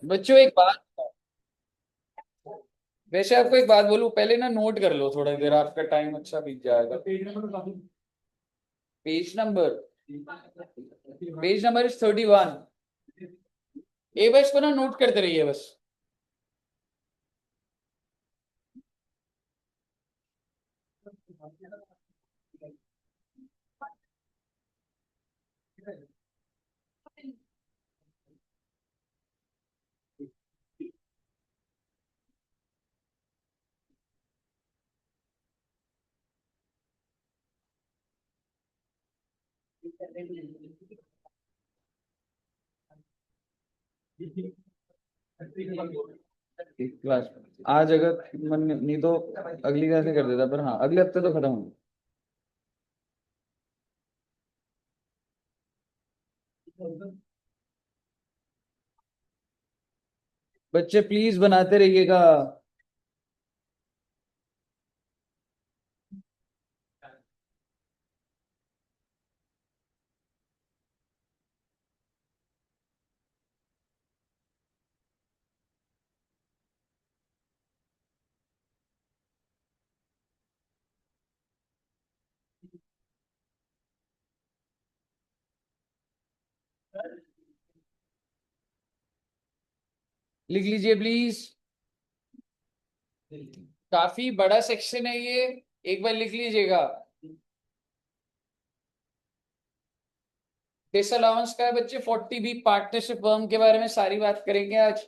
बच्चों एक बात, वैसे आपको एक बात बोलूं, पहले ना नोट कर लो, थोड़ा देर आपका टाइम अच्छा बीत जाएगा। Page number, page number is 31। ए बस को ना नोट करते रहिए बस। क्लास आज अगर मन नहीं तो अगली क्लास में कर देता, पर हाँ अगले हफ्ते तो खत्म हो। बच्चे प्लीज बनाते रहिएगा। लिख लीजिए प्लीज। काफी बड़ा सेक्शन है ये, एक बार लिख लीजिएगा। डिसअलाउंस का है बच्चे 40 बी, पार्टनरशिप फर्म के बारे में सारी बात करेंगे आज।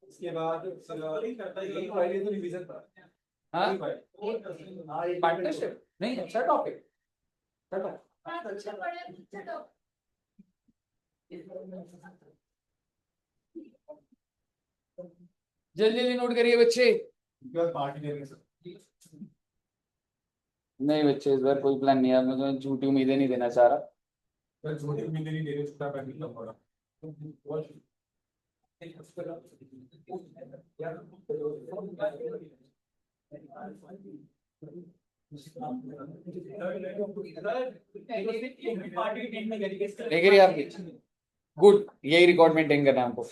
इसके बाद हाँ पार्टनरशिप नहीं, अच्छा टॉपिक। जल्दी जल्दी नोट करिए बच्चे। नहीं बच्चे, इस बार कोई प्लान नहीं है, मैं तुम्हें झूठी उम्मीदें नहीं देना चाह रहा। नहीं करिए आपकी। गुड, यही रिकॉर्ड मेंटेन करना है हमको।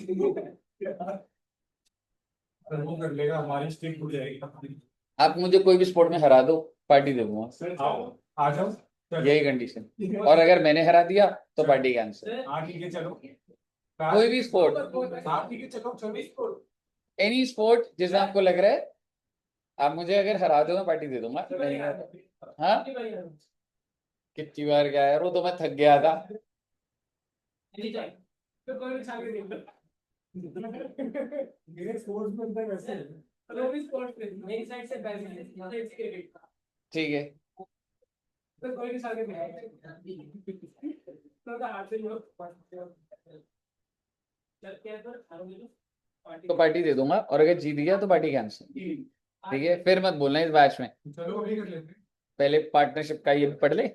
वो कर लेगा, हमारी स्ट्रिक हो जाएगी। आप मुझे कोई भी स्पोर्ट में हरा दो, पार्टी दे दूंगा। आ जाओ, यही कंडीशन, और अगर मैंने हरा दिया तो पार्टी कैंसिल। हाँ ठीक है चलो। कोई भी स्पोर्ट, हाँ ठीक है चलो, चलो स्पोर्ट, एनी स्पोर्ट जिसमें आपको लग रहा है। आप मुझे अगर हरा दो मैं पार्टी दे दूंगा, नहीं हाँ। कितनी बार क्या है, वो तो मैं थक गया था। मेरे स्पोर्ट्स में तो वैसे वो भी स्पोर्ट्स पे मेरी साइड से बेस्ट है। ठीक है। तो कोई नहीं साथ में तो हाथ से लो, तो पार्टी दे दूंगा, और अगर जीत गया तो पार्टी कैंसिल। ठीक है, फिर मत बोलना इस बैच में। चलो अभी कर लेते हैं। पहले पार्टनरशिप का ये पढ़ ले।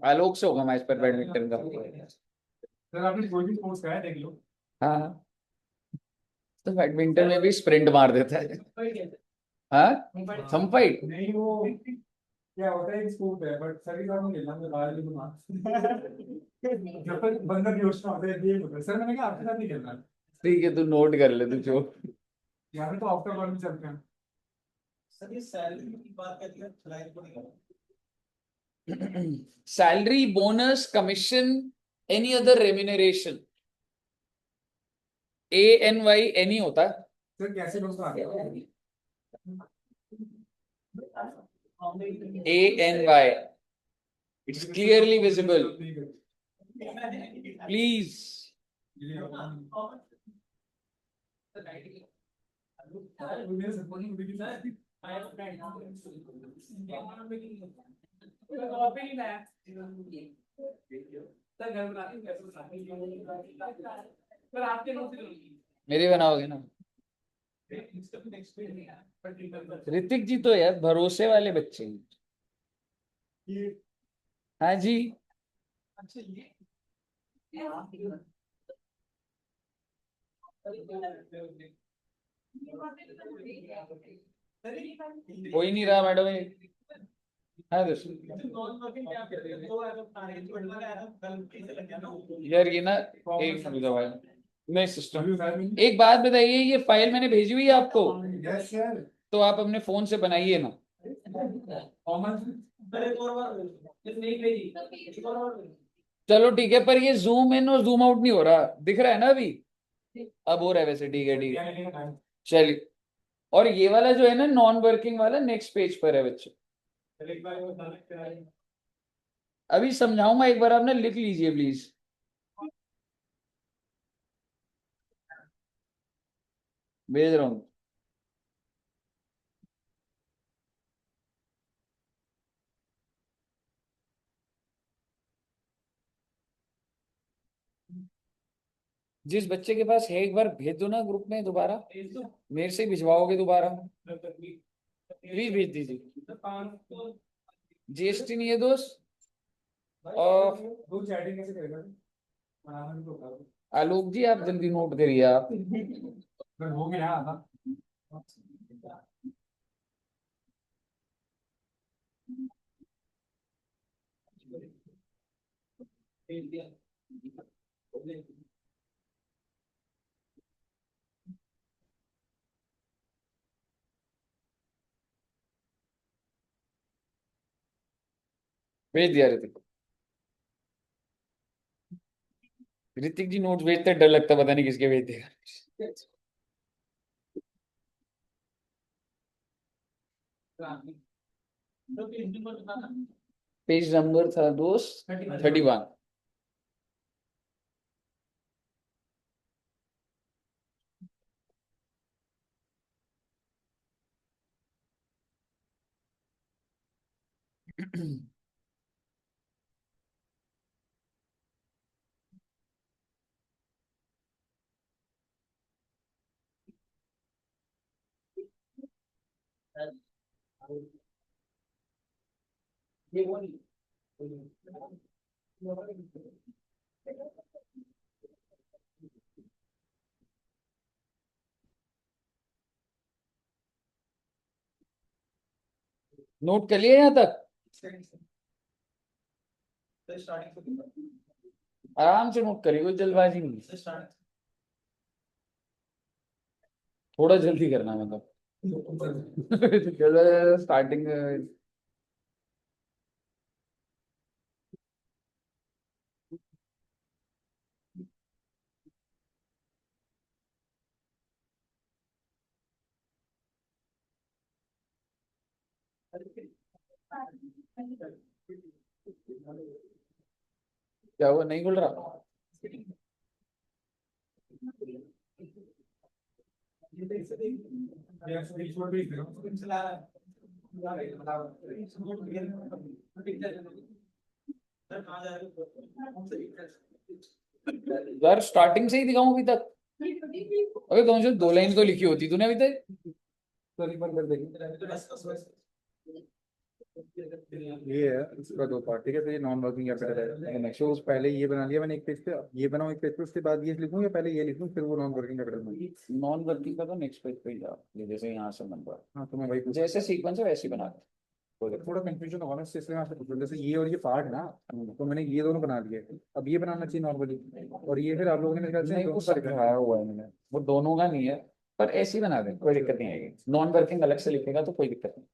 आलोक से होगा मैच पर बैडमिंटन का। सर आपने कोई भी स्पोर्ट्स का है देख लो। हाँ हाँ। तो बैडमिंटन में भी स्प्रिंट मार देता है। हाँ हम फाइट नहीं, वो क्या होता है, एक स्पोर्ट है बट सभी का खेलना मैं बाहर भी जब तक बंदा बेहोश ना होता है गेम होता है। सर मैंने कहा आपके साथ नहीं खेलना। ठीक है, तू नोट कर ले, तू जो यहाँ पे तो आफ्टर वर्क चलते हैं। सर ये सैलरी की बात करती है, फ्लाइट को नहीं। Salary, bonus, commission, any other remuneration, ANY any होता है। सर कैसे लोग आ गए? ANY, it's clearly visible, please. मेरी बनाओगे ना? ऋतिक जी तो यार भरोसे वाले बच्चे हैं। हाँ जी। हो ही नहीं रहा मैडम ये। हाँ यार ये ना, एक मिनट भाई, मैं सिस्टम, एक बात बताइए, ये फाइल मैंने भेजी हुई है आपको? Yes sir. तो आप अपने फोन से बनाइए ना। चलो ठीक है, पर ये जूम इन और जूम आउट नहीं हो रहा, दिख रहा है ना अभी? अब हो रहा है वैसे, ठीक है ठीक है। चलिए, और ये वाला जो है ना नॉन वर्किंग वाला, नेक्स्ट पेज पर है बच्चे। अभी समझाऊंगा, एक बार आप ना लिख लीजिए प्लीज। भेज रहा हूँ। जिस बच्चे के पास है, एक बार भेज दो ना ग्रुप में दोबारा। मेरे से भिजवाओगे दोबारा? प्लीज भेज दीजिए। जीएसटी नहीं है दोस्त? और आलोक जी, आप जल्दी नोट करिए आप। हो गया। भेज दिया ऋतिक। ऋतिक जी नोट भेजते डर लगता, पता नहीं किसके भेज देगा। पेज नंबर था दोस्त 31। नोट कर लिया यहाँ तक? आराम से नोट करिए, कोई जल्दबाजी नहीं। थोड़ा जल्दी करना मतलब। स्टार्टिंग। क्या हुआ, नहीं खुल रहा? यार स्टार्टिंग से ही दिखाऊं अभी तक? अबे कौन से दो लाइन तो लिखी होती तूने अभी तक। सॉरी पर कर देगी। ये है इसका दो पार्ट, ठीक है। तो ये नॉन वर्किंग कैपिटल है, नेक्स्ट उस पहले ये बना लिया मैंने एक पेज पे, ये बनाऊं एक पेज पे, उसके बाद ये लिखूं या पहले ये लिखूं फिर वो नॉन वर्किंग कैपिटल में? नॉन वर्किंग का तो नेक्स्ट पेज पे ही जाओ, ये जैसे यहाँ से नंबर। हाँ तो मैं वही जैसे सीक्वेंस है वैसे ही बना दो। थोड़ा कंफ्यूजन होगा ना इसलिए मैं आपसे पूछ रहा हूं। जैसे ये और ये पार्ट है ना, तो मैंने ये दोनों बना दिए, अब ये बनाना चाहिए नॉर्मली, और ये फिर आप लोगों ने मेरे ख्याल से नहीं, वो समझाया हुआ है मैंने, वो दोनों का नहीं है। पर ऐसे ही बना दें, कोई दिक्कत नहीं आएगी, नॉन वर्किंग अलग से लिखेगा तो कोई दिक्कत नहीं।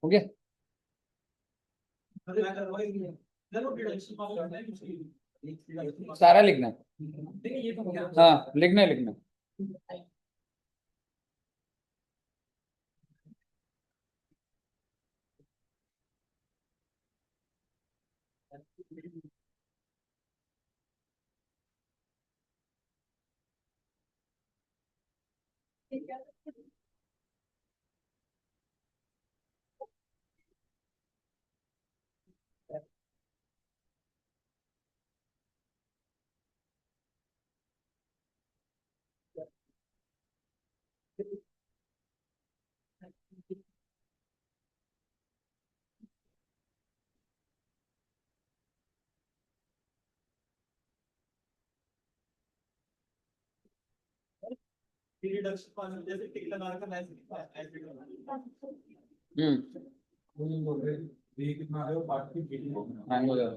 हो गया। सारा लिखना है। हाँ लिखना है, लिखना है। हैंग हो जाता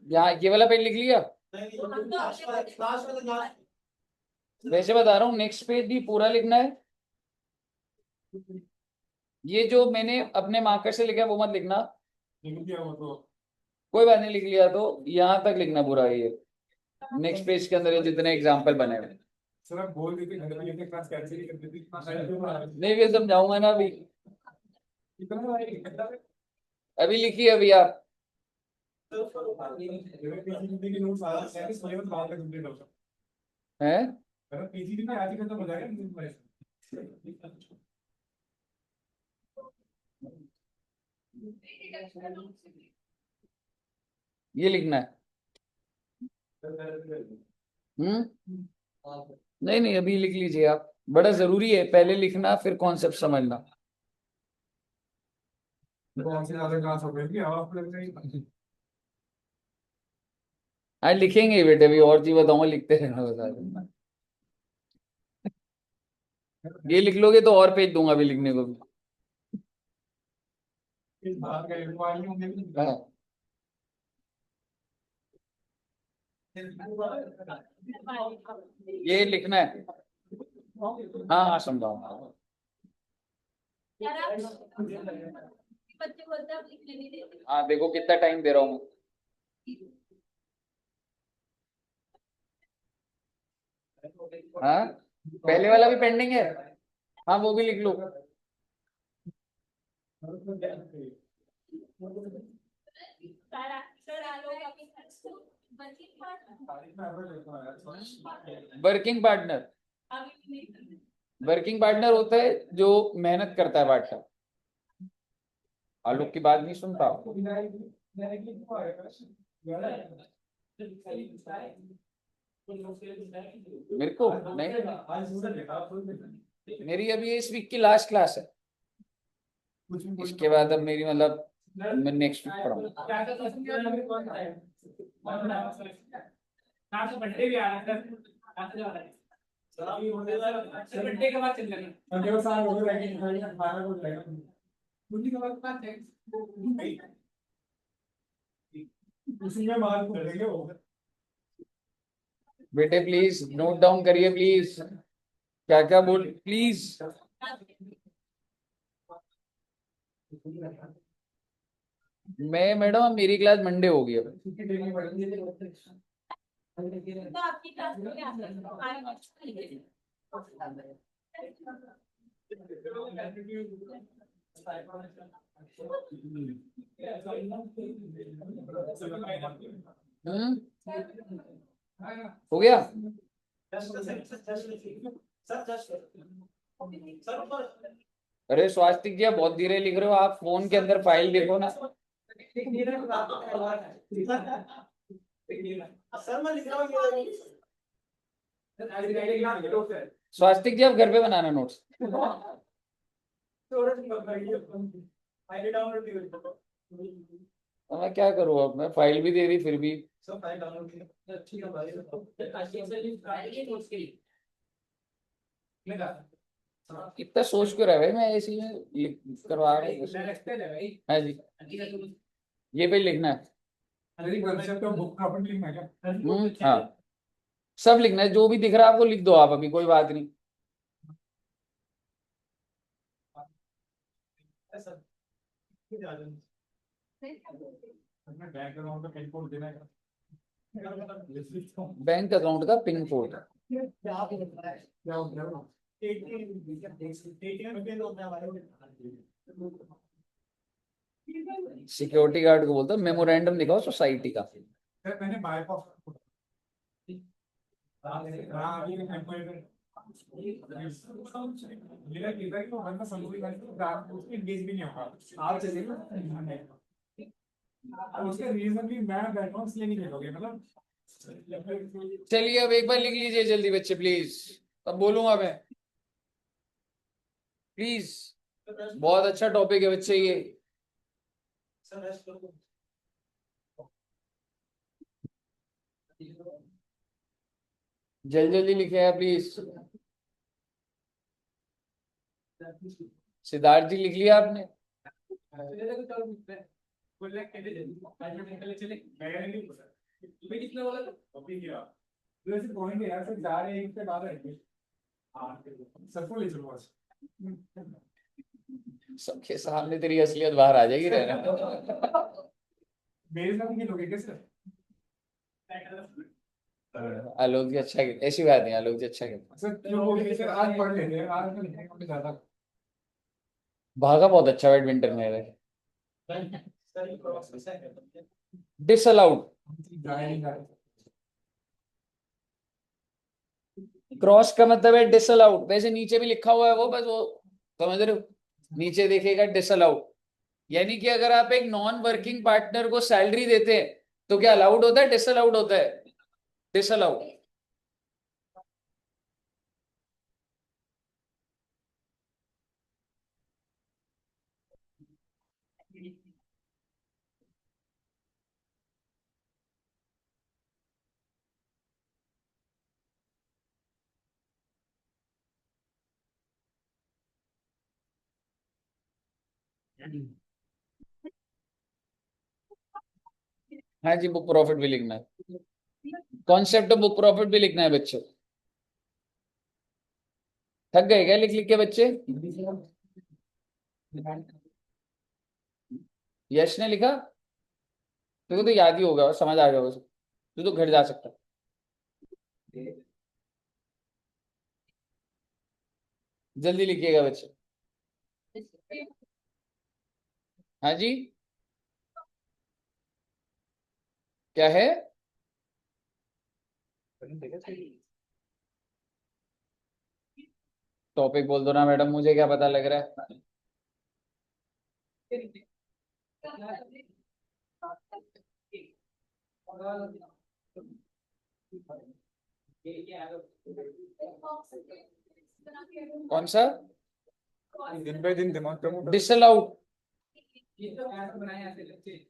यहाँ ये वाला पेज लिख लिया। वैसे बता रहा हूँ नेक्स्ट पेज भी पूरा लिखना है। ये जो मैंने अपने मार्कर से लिखा है वो मत लिखना। कोई बात नहीं, लिख लिया तो यहाँ तक लिखना पूरा ये नेक्स्ट पेज के अंदर ये जितने एग्जाम्पल बने हुए। सर आप बोल देते घर में ये क्लास कैंसिल ही कर देती। नहीं भी समझाऊंगा ना अभी। अभी लिखिए अभी आप। हैं पीजीडी में आज ही खत्म हो जाएगा। ये लिखना है। नहीं नहीं अभी लिख लीजिए आप, बड़ा जरूरी है पहले लिखना फिर कॉन्सेप्ट समझना। हाँ लिखेंगे बेटे, अभी और चीज बताऊंगा, लिखते रहना बता देना। ये लिख लोगे तो और पेज दूंगा अभी लिखने को भी। हाँ ये लिखना है। हाँ हाँ समझाओ। हाँ देखो कितना टाइम दे रहा हूँ। हाँ पहले वाला भी पेंडिंग है। हाँ वो भी लिख लो। वर्किंग पार्टनर, वर्किंग पार्टनर होता है जो मेहनत करता है पार्टनर। आलोक की बात नहीं सुनता मेरे को नहीं। मेरी अभी इस वीक की लास्ट क्लास है, इसके बाद अब मेरी मतलब मैं नेक्स्ट वीक पढ़ाऊंगा। बर्थडे भी आ रहा है बर्थडे के बाद चल जाना अगले साल हो जाएगा 12 को जाएगा बुद्धि के बाद उसी में माल करेंगे वो बेटे प्लीज नोट डाउन करिए प्लीज, क्या क्या बोल प्लीज। मैं मैडम मेरी क्लास मंडे होगी अब। तो आपकी क्लास में क्या हो गया। अरे स्वास्तिक जी आप बहुत धीरे लिख रहे हो, आप फोन के अंदर फाइल देखो ना। स्वास्तिक जी आप घर पे बनाना नोट्स। मैं क्या करूँ अब, मैं फाइल भी दे दी फिर भी। इतना सोच क्यों रहा है भाई, मैं ऐसे ही करवा रहा हूँ। हाँ जी ये पे लिखना है। हाँ सब लिखना है, जो भी दिख रहा है आपको लिख दो आप, अभी कोई बात नहीं। बैंक अकाउंट का पिन कोड। सिक्योरिटी गार्ड को बोलते हैं मेमोरेंडम दिखाओ सोसाइटी का। मैंने उसके रीजन भी मैं बैठा हूँ इसलिए नहीं खेलोगे मतलब। चलिए अब एक बार लिख लीजिए जल्दी बच्चे प्लीज, अब बोलूंगा मैं प्लीज। बहुत अच्छा टॉपिक है बच्चे ये। जल्दी जल्दी लिखे हैं प्लीज। सिद्धार्थ जी लिख लिया आपने? सबके सामने तेरी असलियत बाहर आ जाएगी रहना। मेरे साथ ही लोगे कैसे आलोक जी अच्छा ऐसी बात नहीं, आलोक जी अच्छा खेलते। सर क्यों बोल रहे सर आज पढ़ लेते हैं आज में लिखेंगे ज्यादा भागा बहुत अच्छा बैडमिंटन में है। डिसअलाउड, क्रॉस का मतलब है डिसअलाउड, वैसे नीचे भी लिखा हुआ है वो, बस वो समझ रहे हो, नीचे देखेगा डिसअलाउड। यानी कि अगर आप एक नॉन वर्किंग पार्टनर को सैलरी देते हैं तो क्या अलाउड होता है डिसअलाउड होता है? डिसअलाउड। हाँ जी बुक प्रॉफिट भी लिखना है, कॉन्सेप्ट ऑफ बुक प्रॉफिट भी लिखना है बच्चों। थक गए क्या लिख लिख के बच्चे? यश ने लिखा? तुझे तो याद ही होगा, समझ आ गया उसे, तू तो घर जा सकता है। जल्दी लिखिएगा बच्चे। हाँ जी क्या है? टॉपिक बोल दो ना मैडम, मुझे क्या पता लग रहा है। कौन सा? दिन बाय दिन दिमाग कम डिसअलाउड। ये तो ऐसा बनाया ऐसे बच्चे।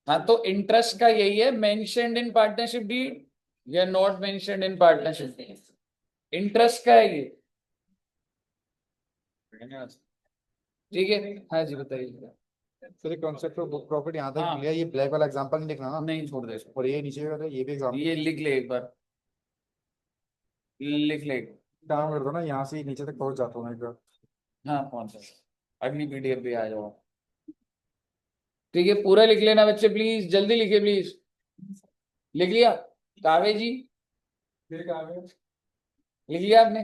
हाँ तो इंटरेस्ट का यही है, मेंशन्ड इन पार्टनरशिप डीड या not mentioned in partnership, interest का है ये। ठीक है, हाँ जी बताइए। फिर कॉन्सेप्ट ऑफ बुक प्रॉपर्टी यहाँ तक हाँ। क्लियर, ये ब्लैक वाला एग्जांपल नहीं लिखना ना, नहीं छोड़ दे इसको। और ये नीचे वाला ये भी एग्जांपल ये लिख ले एक बार, लिख ले। काम कर दो ना, यहाँ से ही नीचे तक पहुंच जाता हूँ मैं एक बार। हाँ पहुंचा, अगली पीडीएफ पे आ जाओ। ठीक है पूरा लिख लेना बच्चे, प्लीज जल्दी लिखे प्लीज। लिख लिया कावे जी? फिर काम है लिख लिया आपने?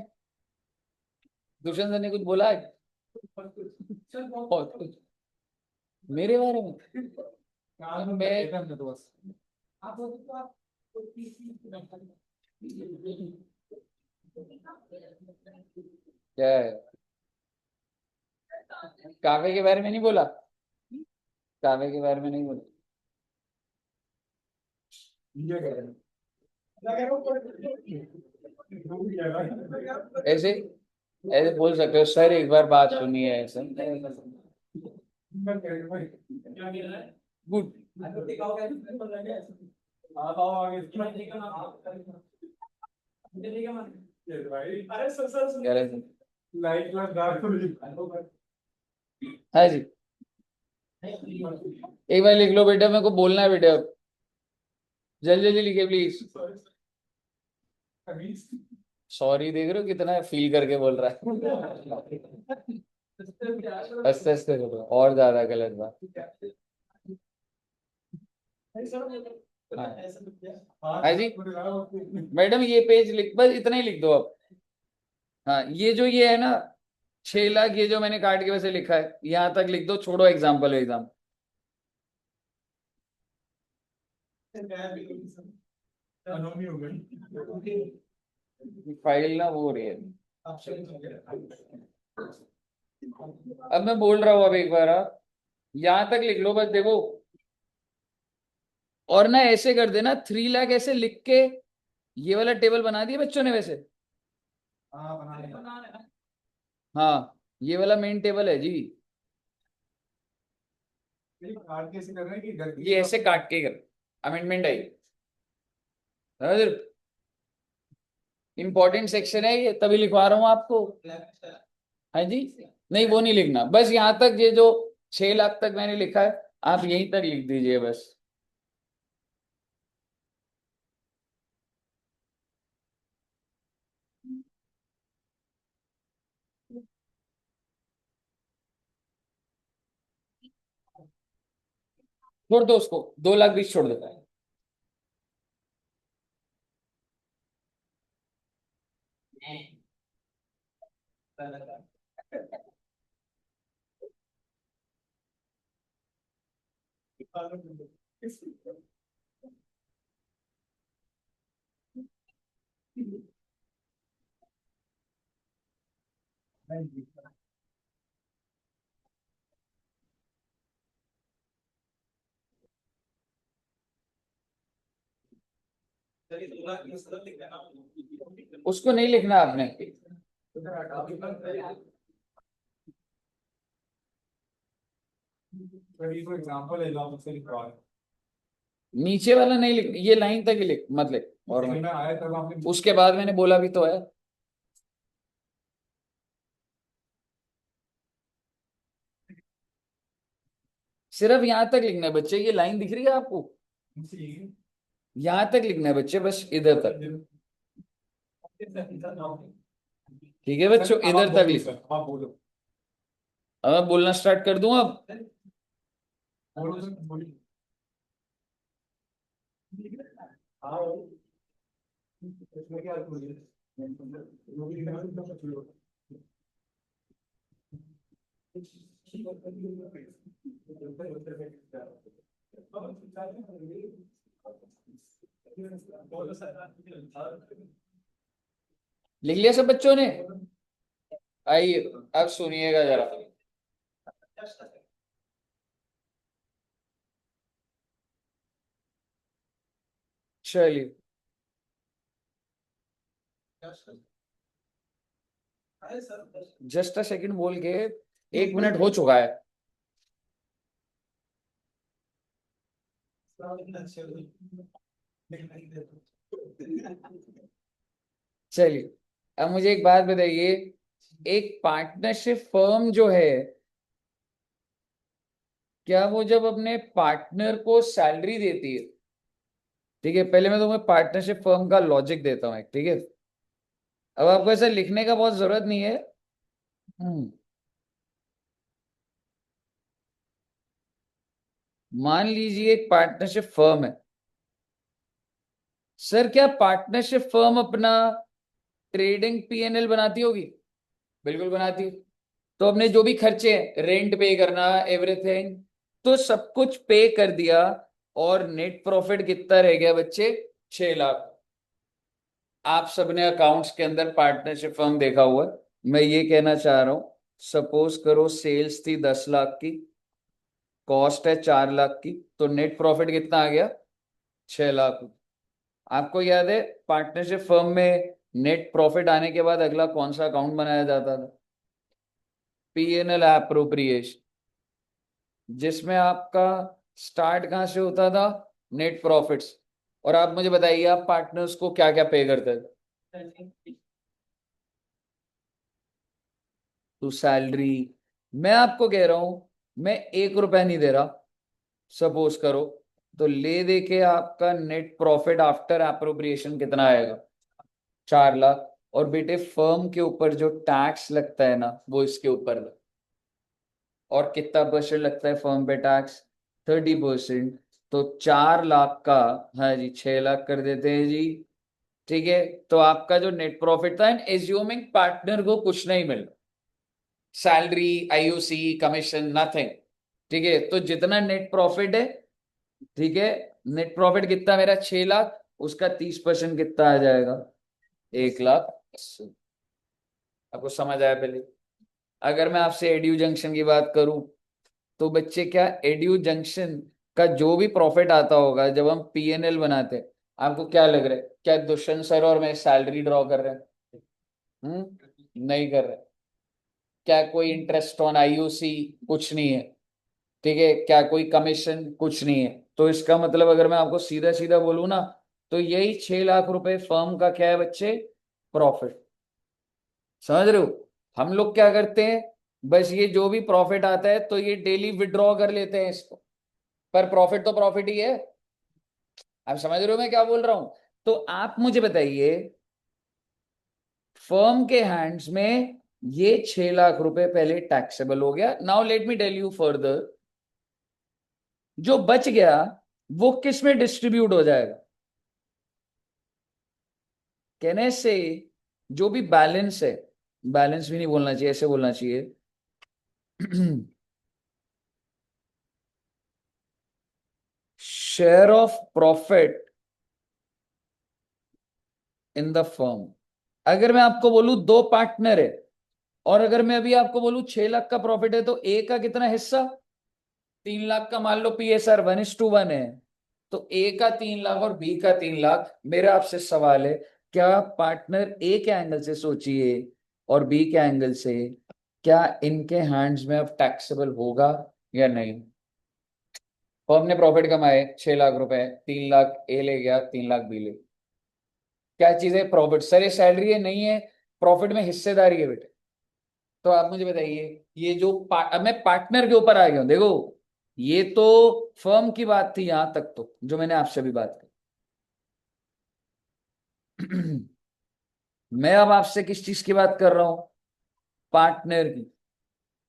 दुष्यंत सर ने कुछ बोला है? बहुत कुछ मेरे बारे में? काम मैं हमने तो बस आप हो तो आप क्या है, कावे के बारे में नहीं बोला? कावे के बारे में नहीं बोला? ये कर रहे हैं। ऐसे ऐसे बोल सकते हो सर, एक बार बात सुनिए ऐसे। क्या मिल रहा है? गुड। आपको दिखाओ क्या बोल रहा है? आप आओ आगे देखो ना आप देखिए मन भाई। अरे सर कह रहे थे लाइट क्लास डार्क हाँ जी, एक बार लिख लो बेटा, मेरे को बोलना है बेटा, अब जल्दी जल्दी लिखे प्लीज। सॉरी देख रहे हो कितना फील करके बोल रहा है। आस्ते आस्ते बोलो, और ज्यादा गलत बात। हाँ जी मैडम, ये पेज लिख, बस इतना ही लिख दो अब। हाँ ये जो ये है ना 6 लाख, ये जो मैंने काट के वैसे लिखा है यहाँ तक लिख दो, छोड़ो एग्जाम्पल एग्जाम। फाइल ना वो हो रही है। अब मैं बोल रहा हूँ, अब एक बार आप यहाँ तक लिख लो बस, देखो। और ना ऐसे कर देना 3 लाख ऐसे लिख के, ये वाला टेबल बना दिया बच्चों ने वैसे? हाँ ये वाला मेन टेबल है जी। कैसे कर रहे हैं कि घर की ये ऐसे काट के कर, अमेंडमेंट आई, इंपॉर्टेंट सेक्शन है ये, तभी लिखवा रहा हूँ आपको। हाँ जी, नहीं वो नहीं लिखना, बस यहाँ तक ये जो 6 लाख तक मैंने लिखा है आप यहीं तक लिख दीजिए बस। छोड़ दो उसको, 2 लाख 20 छोड़ देता है। उसको नहीं लिखना आपने, एग्जांपल है जो मुझसे लिखवा रहे हैं। नीचे वाला नहीं लिख, ये लाइन तक ही लिख मत लिख। और मैं आया तब आपने उसके बाद मैंने बोला भी तो है, सिर्फ यहाँ तक लिखना है बच्चे, ये लाइन दिख रही है आपको? यहाँ तक लिखना है बच्चे, बस इधर तक। ठीक है बच्चों, इधर तक लिखो। आप बोलो अब मैं बोलना स्टार्ट कर दूं अब? बोलो सर, बोलिए। हाँ इसमें क्या बोलिए लिख लिया सब बच्चों ने? आइए अब सुनिएगा जरा। चलिए जस्ट अ सेकंड बोल के 1 मिनट हो चुका है। चलिए, अब मुझे एक बात बताइए, एक पार्टनरशिप फर्म जो है, क्या वो जब अपने पार्टनर को सैलरी देती है, ठीक है, पहले मैं तुम्हें पार्टनरशिप फर्म का लॉजिक देता हूँ एक, ठीक है। अब आपको ऐसा लिखने का बहुत जरूरत नहीं है। मान लीजिए एक पार्टनरशिप फर्म है। सर, क्या पार्टनरशिप फर्म अपना ट्रेडिंग पीएनएल बनाती होगी? बिल्कुल बनाती है। तो अपने जो भी खर्चे हैं, रेंट पे करना, एवरीथिंग, तो सब कुछ पे कर दिया, और नेट प्रॉफिट कितना रह गया बच्चे? 6 लाख। आप सबने अकाउंट्स के अंदर पार्टनरशिप फर्म देखा हुआ है। मैं ये कहना चाह रहा हूं, सपोज करो सेल्स थी 10 लाख की, कॉस्ट है 4 लाख की, तो नेट प्रॉफिट कितना आ गया? 6 लाख। आपको याद है पार्टनरशिप फर्म में नेट प्रॉफिट आने के बाद अगला कौन सा अकाउंट बनाया जाता था? पीएनएल एप्रोप्रिएशन, जिसमें आपका स्टार्ट कहां से होता था? Net profits. और आप मुझे बताइए, आप पार्टनर्स को क्या क्या पे करते थे? तो सैलरी। मैं आपको कह रहा हूं, मैं 1 रुपया नहीं दे रहा, सपोज करो, तो ले दे के आपका नेट प्रॉफिट आफ्टर एप्रोप्रिएशन कितना आएगा? 4 लाख। और बेटे, फर्म के ऊपर जो टैक्स लगता है ना, वो इसके ऊपर लगता है। और कितना परसेंट लगता है फर्म पे टैक्स? 30%। तो 4 लाख का, हाँ जी, 6 लाख कर देते हैं जी। ठीक है, तो आपका जो नेट प्रॉफिट था, एज्यूमिंग पार्टनर को कुछ नहीं मिल, सैलरी, आईयूसी, कमीशन, नथिंग, ठीक है, तो जितना नेट प्रॉफिट है, ठीक है, नेट प्रॉफिट कितना मेरा? 6 लाख, उसका 30% कितना आ जाएगा? 1 लाख 80। आपको समझ आया? पहले अगर मैं आपसे एड्यू जंक्शन की बात करूं, तो बच्चे, क्या एड्यू जंक्शन का जो भी प्रॉफिट आता होगा जब हम पीएनएल बनाते हैं, आपको क्या लग रहा है? क्या दुष्यंत सर और मैं सैलरी ड्रॉ कर रहे हैं? नहीं कर रहे। क्या कोई इंटरेस्ट ऑन आईयूसी? कुछ नहीं है। ठीक है, क्या कोई कमीशन? कुछ नहीं है। तो इसका मतलब अगर मैं आपको सीधा सीधा बोलूं ना, तो यही 6 लाख रुपए फर्म का क्या है बच्चे? प्रॉफिट। समझ रहे हो? हम लोग क्या करते हैं, बस ये जो भी प्रॉफिट आता है तो ये डेली विड्रॉ कर लेते हैं इसको, पर प्रॉफिट तो प्रॉफिट ही है। आप समझ रहे हो मैं क्या बोल रहा हूं? तो आप मुझे बताइए, फर्म के हैंड्स में ये 6 लाख रुपए पहले टैक्सेबल हो गया। Now let me tell you further, जो बच गया वो किस में डिस्ट्रीब्यूट हो जाएगा? कहने से, जो भी बैलेंस है, बैलेंस भी नहीं बोलना चाहिए, ऐसे बोलना चाहिए share of profit in the firm. अगर मैं आपको बोलूं 2 पार्टनर है, और अगर मैं अभी आपको बोलूं 6 लाख का प्रॉफिट है, तो ए का कितना हिस्सा? 3 लाख का मान लो पीएसआर 1:1 है। तो ए का 3 लाख और बी का 3 लाख। मेरा आपसे सवाल है, क्या पार्टनर ए के एंगल से सोचिए और बी के एंगल से, क्या इनके हैंड्स में अब टैक्सेबल होगा या नहीं? फर्म ने प्रॉफिट कमाए 6 लाख रुपए, 3 लाख ए ले गया, 3 लाख बी ले। क्या चीज है प्रॉफिट? सर ये सैलरी है, नहीं है, प्रॉफिट में हिस्सेदारी है बेटे। तो आप मुझे बताइए, ये जो अब मैं पार्टनर के ऊपर आ गया हूं, देखो, ये तो फर्म की बात थी यहां तक, तो जो मैंने आपसे भी बात की मैं अब आपसे किस चीज की बात कर रहा हूं? पार्टनर की।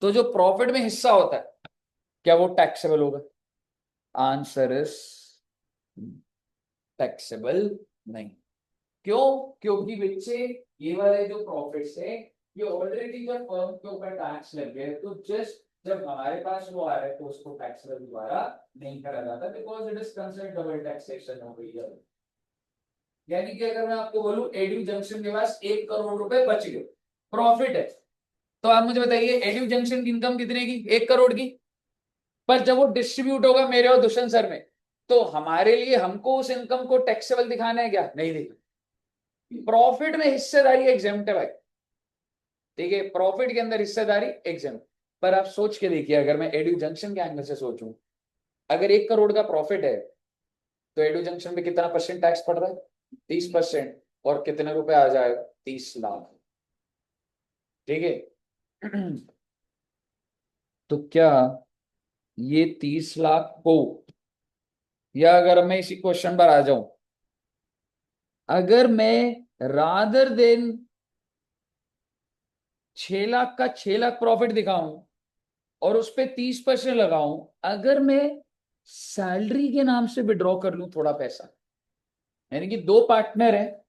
तो जो प्रॉफिट में हिस्सा होता है, क्या वो टैक्सेबल होगा? आंसर इज टैक्सेबल नहीं। क्यों? क्योंकि बच्चे, ये वाले जो प्रॉफिट्स है, ये ऑलरेडी जब फर्म के ऊपर टैक्स लग गए, तो जस्ट जब हमारे पास वो आ रहा है, तो उसको टैक्सेबल दोबारा नहीं करा जाता, because it is considered double taxation हो गई है। यानी कि अगर मैं आपको बोलूं एड्यू जंक्शन के पास 1 करोड़ रुपए बच गए, प्रॉफिट है, तो आप मुझे बताइए एड्यू जंक्शन की इनकम कितने की? 1 करोड़ की। पर जब वो डिस्ट्रीब्यूट होगा मेरे और दुष्यंत सर में, तो हमारे लिए, हमको उस इनकम को टैक्सेबल दिखाना है क्या? नहीं दिखा। प्रॉफिट में हिस्सेदारी एग्जेम्प्ट है भाई। ठीक है, प्रॉफिट के अंदर हिस्सेदारी एग्जेम्प्ट। पर आप सोच के देखिए, अगर मैं एड्यू जंक्शन के एंगल से सोचूं, अगर 1 करोड़ का प्रॉफिट है, तो एडू जंक्शन पे कितना परसेंट टैक्स पड़ रहा है? 30%। और कितने रुपए आ जाएगा? 30 लाख। ठीक है। तो क्या ये 30 लाख को, या अगर मैं इसी क्वेश्चन पर आ जाऊं, अगर मैं रादर देन 6 लाख का 6 लाख प्रॉफिट दिखाऊं और उस पे 30% लगाऊं, अगर मैं सैलरी के नाम से विड्रॉ कर लूं थोड़ा पैसा, यानी कि दो पार्टनर है,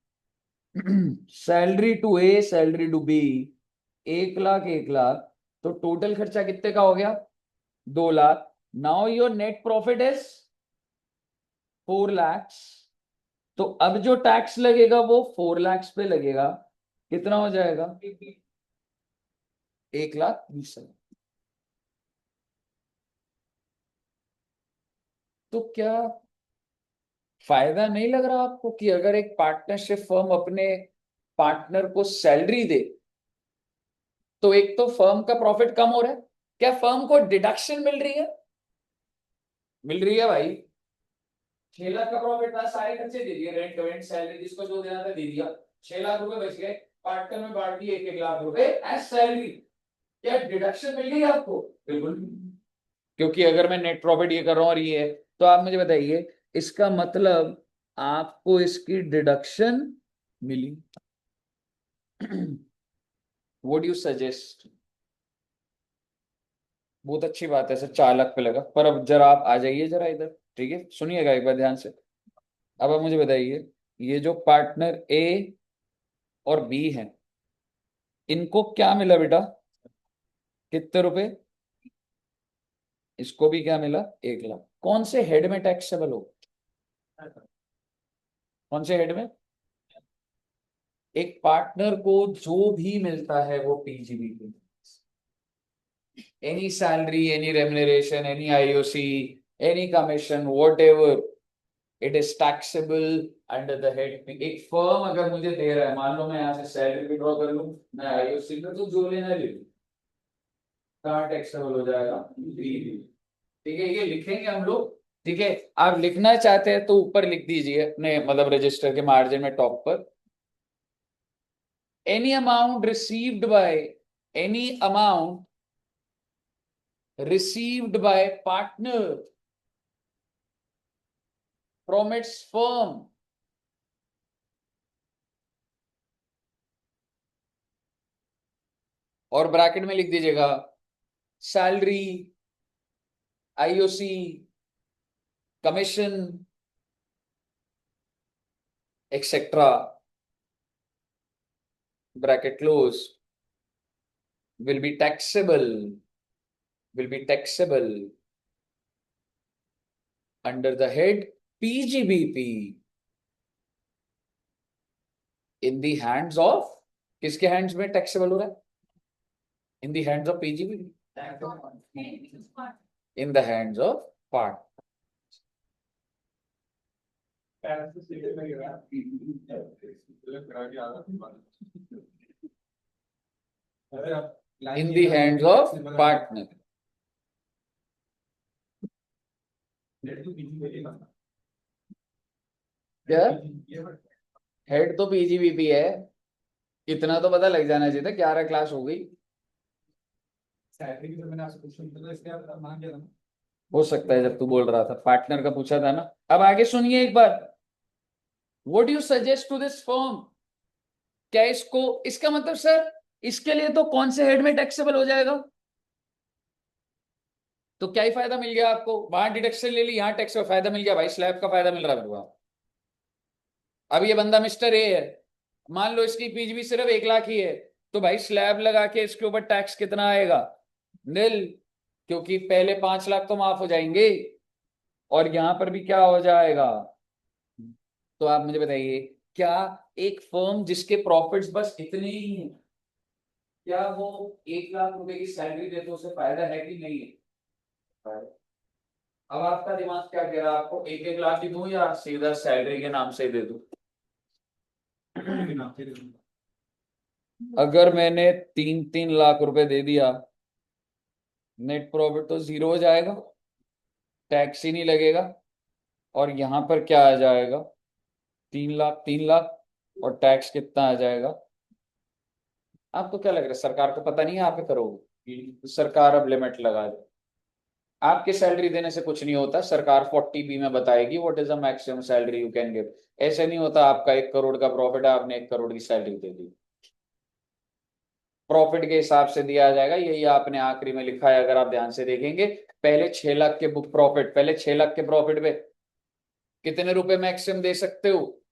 salary to A salary to B, 1 lakh 1 lakh, तो टोटल खर्चा कितने का हो गया? 2 lakh. Now your net profit is 4 lakhs। तो अब जो टैक्स लगेगा वो 4 lakhs पे लगेगा। कितना हो जाएगा? 1,20,000। तो क्या फायदा नहीं लग रहा आपको कि अगर एक पार्टनरशिप फर्म अपने पार्टनर को सैलरी दे, तो एक तो फर्म का प्रॉफिट कम हो रहा है, क्या फर्म को डिडक्शन मिल रही है? मिल रही है भाई। 6 लाख का प्रॉफिट था, सारे खर्चे दे दिए, रेंट वेंट सैलरी जिसको जो देना था दे दिया, 6 लाख रुपए बच गए, पार्टनर में बांट दिए 1,00,000 रुपए एज सैलरी। क्या डिडक्शन मिल गई आपको? बिल्कुल नहीं। क्योंकि अगर मैं नेट प्रॉफिट ये कर रहा हूं और ये है, तो आप मुझे बताइए, इसका मतलब आपको इसकी डिडक्शन मिली। What you suggest? बहुत अच्छी बात है सर, 4 लाख पे लगा, पर अब जरा आप आ जाइए जरा इधर, ठीक है, सुनिएगा एक बार ध्यान से। अब आप मुझे बताइए, ये जो पार्टनर ए और बी है, इनको क्या मिला बेटा? कितने रुपए? इसको भी क्या मिला? 1 लाख। कौन से हेड में टैक्सेबल हो? कौन से हेड में? एक पार्टनर को जो भी मिलता है वो पीजीबी पे, any salary, any remuneration, any IOC, any commission, what ever, it is taxable under the head. एक फर्म अगर मुझे दे रहा है, मान लो मैं यहाँ से सैलरी विड्रॉ कर लूं, मैं आईओसी में, तो जो लेना ले लूं, कहाँ टैक्सेबल हो जाएगा? ठीक है, ये लिखेंगे हम लोग। ठीक है, आप लिखना चाहते हैं तो ऊपर लिख दीजिए अपने मतलब रजिस्टर के मार्जिन में टॉप पर, any amount received by, any amount received by partner from its firm और ब्रैकेट में लिख दीजिएगा salary, IOC, commission etcetera, bracket close, will be taxable, will be taxable under the head PGBP in the hands of, किसके hands में taxable हो रहा है? In the hands of PGBP, in the hands of part। In the hands of partner। क्या head तो PGBP है, इतना तो पता लग जाना चाहिए था, 11 क्लास हो गई। सैलरी की तो मैंने आपसे क्वेश्चन पूछा था, इसलिए आप मान गया था ना। हो सकता है जब तू बोल रहा था पार्टनर का पूछा था ना। अब आगे सुनिए एक बार, what do you suggest to this firm? क्या इसको, इसका मतलब सर इसके लिए तो कौन से हेड में टैक्सेबल हो जाएगा? तो क्या ही फायदा मिल गया आपको? वहां डिडक्शन ले ली, यहाँ टैक्स का फायदा मिल गया भाई, स्लैब का फायदा मिल रहा है मेरे को। अब ये बंदा मिस्टर ए है, मान लो इसकी पीजीबी सिर्फ 1 लाख ही है, तो भाई स्लैब लगा के इसके ऊपर टैक्स कितना आएगा? नील, क्योंकि पहले 5 लाख तो माफ हो जाएंगे और यहां पर भी क्या हो जाएगा। तो आप मुझे बताइए, क्या एक फर्म जिसके प्रॉफिट्स बस इतने ही हैं, क्या वो 1 लाख रुपए की सैलरी दे तो उसे फायदा है कि नहीं है? अब आपका दिमाग क्या कह रहा है, आपको 1-1 लाख ही दूं या सीधा सैलरी के नाम से ही दे दूं? अगर मैंने 3-3 लाख रुपए दे दिया, नेट प्रॉफिट तो 0 हो जाएगा, टैक्स ही नहीं लगेगा। और यहाँ पर क्या आ जाएगा, 3 लाख 3 लाख, और टैक्स कितना आ जाएगा। आपको क्या लग रहा है, सरकार को पता नहीं है आप ही करोगे, सरकार अब लिमिट लगा दे। आपकी सैलरी देने से कुछ नहीं होता, सरकार 40B में बताएगी what is the maximum salary you can give. ऐसे नहीं होता आपका 1 करोड़ का प्रॉफिट है, आपने 1 करोड़ की सैलरी दे दी, प्रॉफिट के हिसाब से दिया जाएगा। यही आपने आखिरी में लिखा है, अगर आप ध्यान से देखेंगे। पहले 6 लाख के बुक प्रॉफिट, पहले 6 लाख के प्रॉफिट पे कितने रुपए मैक्सिमम दे सकते हो,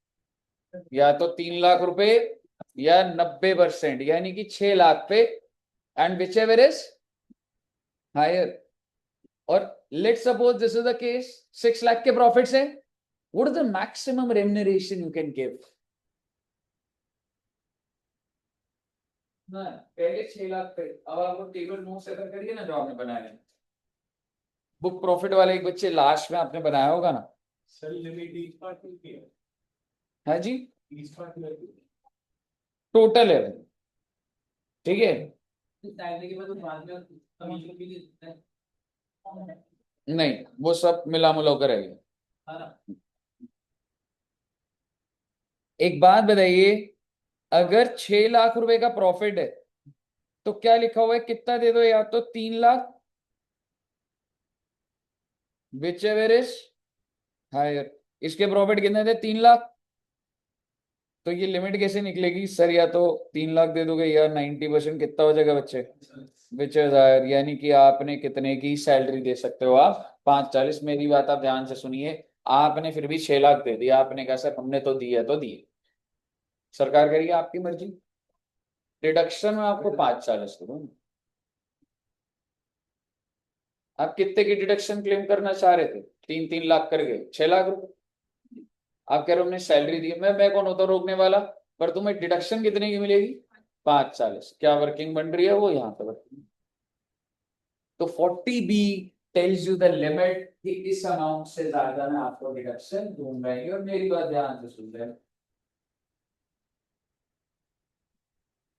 या तो 3 लाख रुपए या 90%, यानी कि 6 लाख पे, and whichever is higher. और let suppose this is the case, 6 lakh के प्रॉफिट है, what is the maximum remuneration you can give. पहले 6 लाख पे, अब आपको टेबल नोट से अगर करिए ना जो आपने बनाया है, बुक प्रॉफिट वाले एक बच्चे लास्ट में आपने बनाया होगा ना। सर लिमिट इस पार्ट की है, है जी, इस पार्ट की टोटल है, ठीक है। सैलरी के बाद बाद में कमीशन भी दे सकते हैं। नहीं, वो सब मिला मुला कर है। हाँ। एक बात बताइए, अगर 6 लाख रुपए का प्रॉफिट है तो क्या लिखा हुआ है, कितना दे दो, या तो 3 lakh, whichever is higher. इसके प्रॉफिट कितने थे, 3 लाख। तो ये लिमिट कैसे निकलेगी सर, या तो 3 लाख दे दोगे या 90% कितना हो जाएगा बच्चे, विच इज हायर, यानी कि आपने कितने की सैलरी दे सकते हो आप, 540। मेरी बात आप ध्यान से सुनिए, आपने फिर भी 6 लाख दे दिया, आपने कहा सर हमने तो दिया तो दिए, सरकार करेगी आपकी मर्जी, डिडक्शन में आपको 540 करूँ। आप कितने की डिडक्शन क्लेम करना चाह रहे थे, 3 3 लाख कर गए, 6 लाख रुपए। आप कह रहे हो हमने सैलरी दी, मैं कौन होता रोकने वाला, पर तुम्हें डिडक्शन कितने की मिलेगी, 540। क्या वर्किंग बन रही है वो यहाँ पे वर्किंग। तो 40B tells you the limit कि इस अमाउंट से ज्यादा मैं आपको डिडक्शन दूंगा ही, और मेरी बात ध्यान से सुन रहे हैं,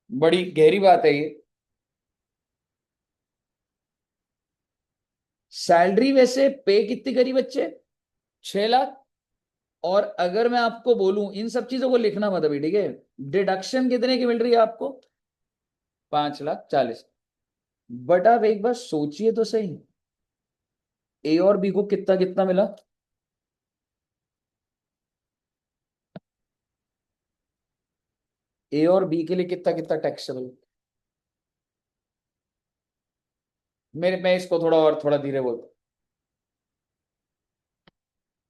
बड़ी गहरी बात है ये। सैलरी वैसे पे कितनी करी बच्चे, 6 लाख। और अगर मैं आपको बोलूं, इन सब चीजों को लिखना मत अभी, ठीक है। डिडक्शन कितने की मिल रही है आपको, 5,40,000। बट आप एक बार सोचिए तो सही, ए और बी को कितना कितना मिला, ए और बी के लिए कितना कितना टैक्सेबल। मैं इसको थोड़ा और थोड़ा धीरे बोलता,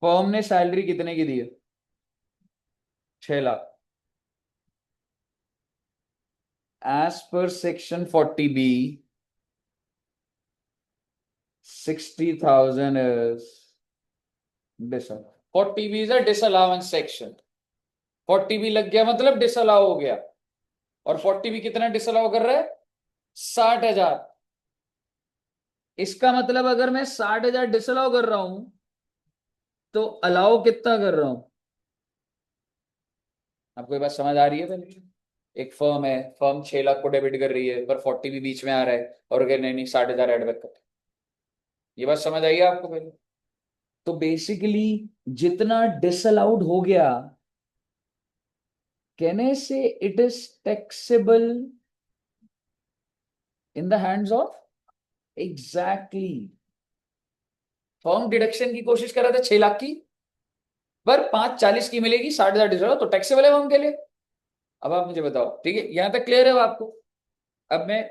फर्म ने सैलरी कितने की दी है, 6 lakh. As per section 40B, 60,000 is this 40B is a disallowance section. 40B लग गया मतलब डिसअलाउ हो गया, और 40B कितना डिसअलाउ कर रहा है, 60,000। इसका मतलब अगर मैं 60,000 डिसअलाउ कर रहा हूं तो अलाउ कितना कर रहा हूं। आपको ये बात समझ आ रही है पहले, एक फर्म है, फर्म 6 लाख को डेबिट कर रही है, पर 40B बीच में आ रहा है, और अगर नहीं नहीं 60,000 एड बैक कर, ये बात समझ आई है आपको पहले। तो बेसिकली जितना डिसअलाउड हो गया, कहने से it is taxable in the hands of, exactly. Firm deduction की कोशिश कर रहा था 6 लाख की, पर 540 की मिलेगी, 60,000 डिसअलाउड, तो टैक्सेबल है फर्म के लिए। अब आप मुझे बताओ, ठीक है, यहां तक क्लियर है आपको। अब मैं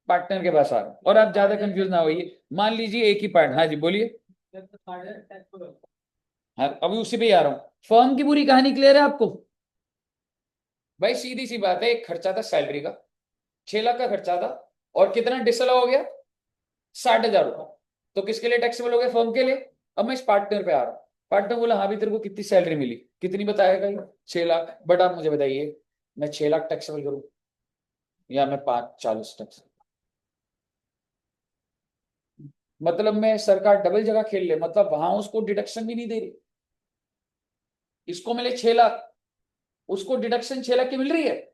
पार्टनर के पास आ रहा हूं, और आप ज्यादा कंफ्यूज ना होइए। मान लीजिए एक ही पार्ट, हाँ जी बोलिए। हाँ, अभी उसी पे ही आ रहा हूं। फर्म की पूरी कहानी क्लियर है आपको। भाई सीधी सी बात है, एक खर्चा था सैलरी का, 6 लाख का खर्चा था, और कितना डिसअलाउ हो गया, 60,000 रुपए। तो किसके लिए टैक्सेबल हो गया, फर्म के लिए। अब मैं इस पार्टनर पे आ रहा हूँ, पार्टनर बोला हाँ भी तेरे को कितनी सैलरी मिली, कितनी बताएगा ये, 6 लाख। बट आप मुझे बताइए, मैं 6 लाख टैक्सेबल करूँ या मैं 540 टैक्स, मतलब मैं सरकार डबल जगह खेल ले, मतलब वहां उसको डिडक्शन भी नहीं दे रही, इसको मिले 6 लाख, उसको डिडक्शन 6 लाख की मिल रही है,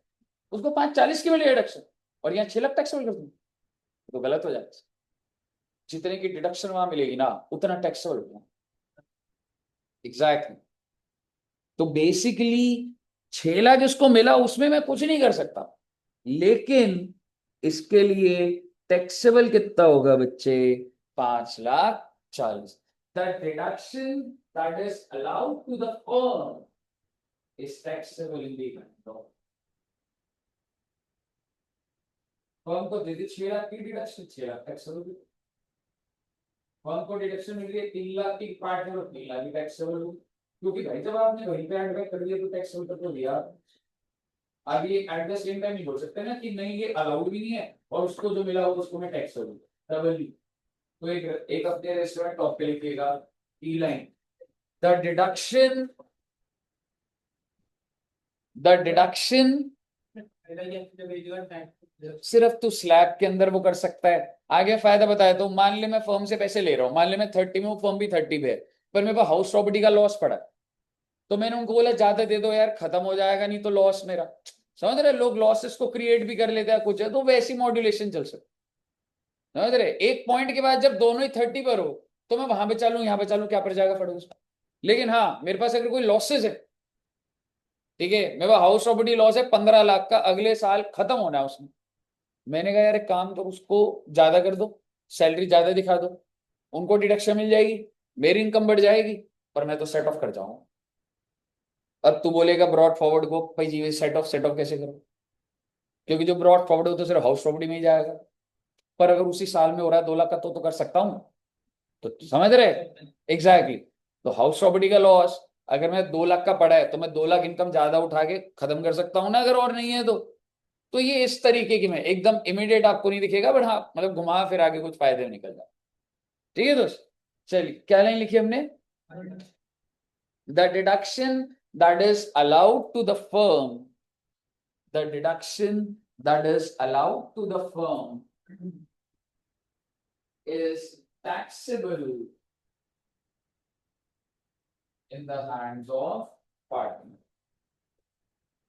उसको 540 की मिल रही है डिडक्शन, और यहाँ 6 लाख टैक्सेबल कर दूँ, तो गलत हो जाएगा। जितने की डिडक्शन वहां मिलेगी ना, उतना टैक्सेबल होगा। एग्जैक्टली। तो बेसिकली 6 लाख इसको मिला, उसमें मैं कुछ नहीं कर सकता, लेकिन इसके लिए टैक्सेबल कितना होगा बच्चे? 5,40,000। The deduction that is allowed to the firm is taxable in the event of, firm को दे दी 6 लाख की डिडक्शन, 6 लाख टैक्सेबल। फर्म को डिडक्शन मिल रही है 3 लाख की, पार्टनर को 3 लाख की टैक्सेबल होगी, क्योंकि भाई जब आपने वहीं पे एड बैक कर दिया तो टैक्सेबल तो दिया। अब ये एट द सेम टाइम नहीं बोल सकते ना कि नहीं ये अलाउड भी नहीं है और उसको जो मिला होगा उसको मैं टैक्स करूंगा डबल। तो एक एक अपने रेस्टोरेंट टॉप पे लिखिएगा ई लाइन, द डिडक्शन सिर्फ तो स्लैब के अंदर वो कर सकता है। आगे फायदा बताया तो मान ले मैं फर्म से पैसे ले रहा हूँ, मान ले मैं 30 में हूँ, फर्म भी 30 पे है, पर मेरे पास हाउस प्रॉपर्टी का लॉस पड़ा, तो मैंने उनको बोला ज्यादा दे दो यार, खत्म हो जाएगा नहीं तो लॉस मेरा। समझ रहे, लोग लॉसेस को क्रिएट भी कर लेते हैं कुछ है, तो वैसी मॉड्यूलेशन चल सकती। समझ रहे, एक पॉइंट के बाद जब दोनों ही 30 पर हो तो मैं वहां पे चालू यहाँ पे चालू, क्या पड़ जाएगा फर्क उसमें। लेकिन हाँ मेरे पास अगर कोई लॉसेस है, ठीक है, मेरे पास हाउस प्रॉपर्टी लॉस है 15 लाख का, अगले साल खत्म होना है उसमें, मैंने कहा यार एक काम करो, उसको ज्यादा कर दो, सैलरी ज्यादा दिखा दो, उनको डिडक्शन मिल जाएगी, मेरी इनकम बढ़ जाएगी, पर मैं तो सेट ऑफ कर जाऊंगा। अब तू बोलेगा ब्रॉड फॉरवर्ड को भाई जी सेट ऑफ कैसे करो, क्योंकि जो ब्रॉड फॉरवर्ड हो तो सिर्फ हाउस प्रॉपर्टी में ही जाएगा, पर अगर उसी साल में हो रहा है 2 लाख का तो कर सकता हूँ। तो समझ रहे, एग्जैक्टली। तो हाउस प्रॉपर्टी का लॉस अगर मैं 2 लाख का पड़ा है तो मैं 2 लाख इनकम ज्यादा उठा के खत्म कर सकता हूँ ना, अगर और नहीं है तो ये इस तरीके की, मैं एकदम इमीडिएट आपको नहीं दिखेगा, बट हाँ मतलब घुमा फिर आगे कुछ फायदे निकल जाए। ठीक है दोस्त, चलिए क्या लाइन लिखी हमने? The deduction that is allowed to the firm, the deduction that is allowed to the firm is taxable in the hands of partner।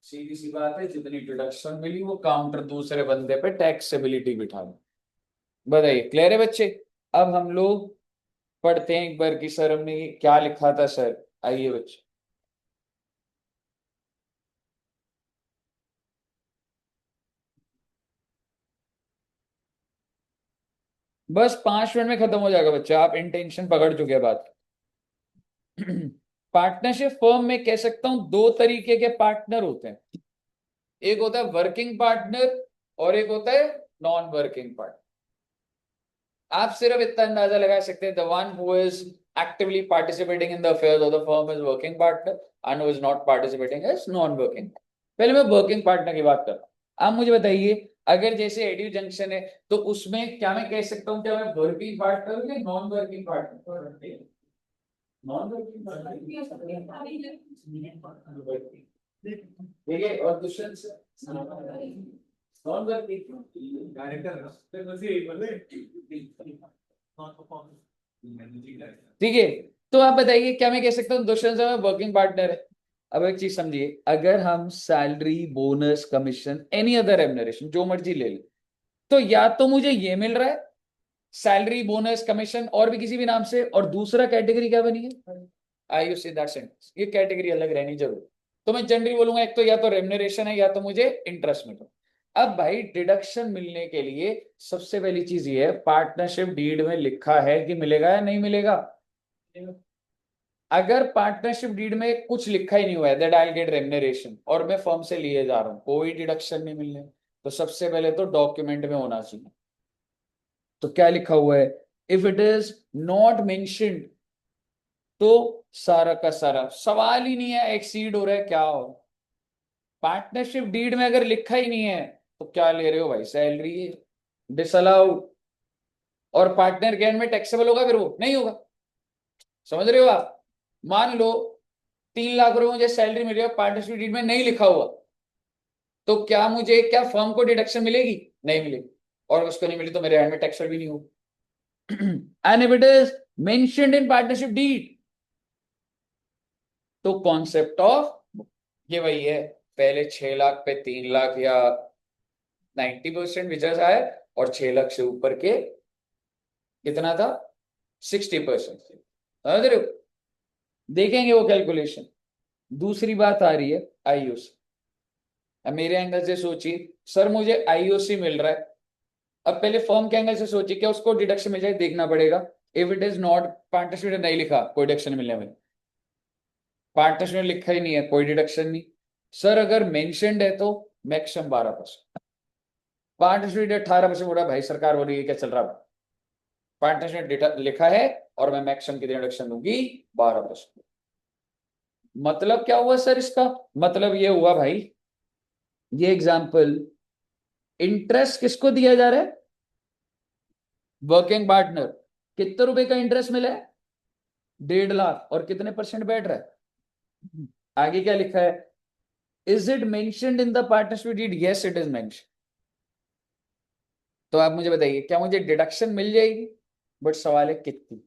सीधी सी बात है, जितनी डिडक्शन मिली वो काउंटर दूसरे बंदे पे टैक्सेबिलिटी बिठा दो। बताइए क्लियर है बच्चे? अब हम लोग पढ़ते हैं एक बार की, सर हमने क्या लिखा था सर, आइए बच्चे। बस 5 मिनट में खत्म हो जाएगा बच्चे, आप इंटेंशन पकड़ चुके हैं बात। पार्टनरशिप फर्म में कह सकता हूं 2 तरीके के पार्टनर होते हैं, एक होता है वर्किंग पार्टनर और एक होता है नॉन वर्किंग पार्टनर। आप सिर्फ इतना अंदाजा लगा सकते हैं, the one who is actively participating in the affairs of the firm is working partner and who is not participating is non working. पहले मैं वर्किंग पार्टनर की बात कर रहा हूं। आप मुझे बताइए, अगर जैसे एडू जंक्शन है तो उसमें क्या मैं कह सकता हूँ, क्या मैं वर्किंग पार्टनर हूँ या non working partner? Non working partner. ठीक है, और दुष्यंत नॉन वर्किंग ठीक है। तो आप बताइए क्या मैं कह सकता हूँ दुष्यंत में वर्किंग पार्टनर है? अब एक चीज समझिए, अगर हम salary bonus commission any other remuneration जो मर्जी ले ले, तो या तो मुझे ये मिल रहा है सैलरी बोनस कमीशन और भी किसी भी नाम से, और दूसरा कैटेगरी क्या बनी है, आई यू सी दैट सेंटेंस, ये कैटेगरी अलग रहनी जरूर। तो मैं जनरली बोलूंगा एक तो या तो रेम्युनरेशन है या तो मुझे इंटरेस्ट मिल रहा है। अब भाई डिडक्शन मिलने के लिए सबसे पहली चीज ये है, पार्टनरशिप डीड में लिखा है कि मिलेगा या नहीं मिलेगा। अगर पार्टनरशिप डीड में कुछ लिखा ही नहीं हुआ है दैट आई गेट रेम्युनरेशन और मैं फर्म से लिए जा रहा हूं, कोई डिडक्शन नहीं मिलने, तो सबसे पहले तो डॉक्यूमेंट में होना चाहिए। तो क्या लिखा हुआ है, if it is not mentioned तो सारा का सारा सवाल ही नहीं है, एक्सीड हो रहा है क्या हो। पार्टनरशिप डीड में अगर लिखा ही नहीं है तो क्या ले रहे हो भाई, सैलरी डिसअलाउड, और पार्टनर के एंड में टैक्सेबल होगा, फिर वो नहीं होगा। समझ रहे हो आप? मान लो 3 लाख रुपए मुझे सैलरी मिल रही है, पार्टनरशिप डीड में नहीं लिखा हुआ, तो क्या मुझे, क्या फर्म को डिडक्शन मिलेगी? नहीं मिलेगी, और उसको नहीं मिली तो मेरे एंड में टैक्सेबल भी नहीं होगा। And if it is mentioned in partnership deed तो कॉन्सेप्ट ऑफ ये वही है, पहले 6 लाख पे 3 लाख या 90% विजय आए, और 6 लाख से ऊपर के कितना था, 60%। समझ रहे हो? देखेंगे वो कैलकुलेशन। दूसरी बात आ रही है आईओसी। अब मेरे एंगल से सोचिए, सर मुझे आईओसी मिल रहा है। अब पहले फर्म के एंगल से सोचिए, क्या उसको डिडक्शन मिल जाए, देखना पड़ेगा। If it is not, partnership ने नहीं लिखा, कोई डिडक्शन मिलने में, पार्टनरशिप ने लिखा ही नहीं है, कोई डिडक्शन नहीं। सर अगर मेंशन्ड है तो मैक्सिमम 12%। पार्टनरशिप 18% बोला, भाई सरकार हो रही है, क्या चल रहा है? पार्टनरशिप ने लिखा है और मैं मैक्सिमम की डिडक्शन दूंगी 12%। मतलब क्या हुआ सर इसका? मतलब ये हुआ भाई, ये एग्जाम्पल, इंटरेस्ट किसको दिया जा रहा है? Working partner. कितने रुपए का इंटरेस्ट मिला है? 1.5 लाख। और कितने परसेंट बैठ रहा है? आगे क्या लिखा है? Is it mentioned in the partnership deed? Yes it is mentioned. तो आप मुझे बताइए, क्या मुझे डिडक्शन मिल जाएगी? बट सवाल है कितनी?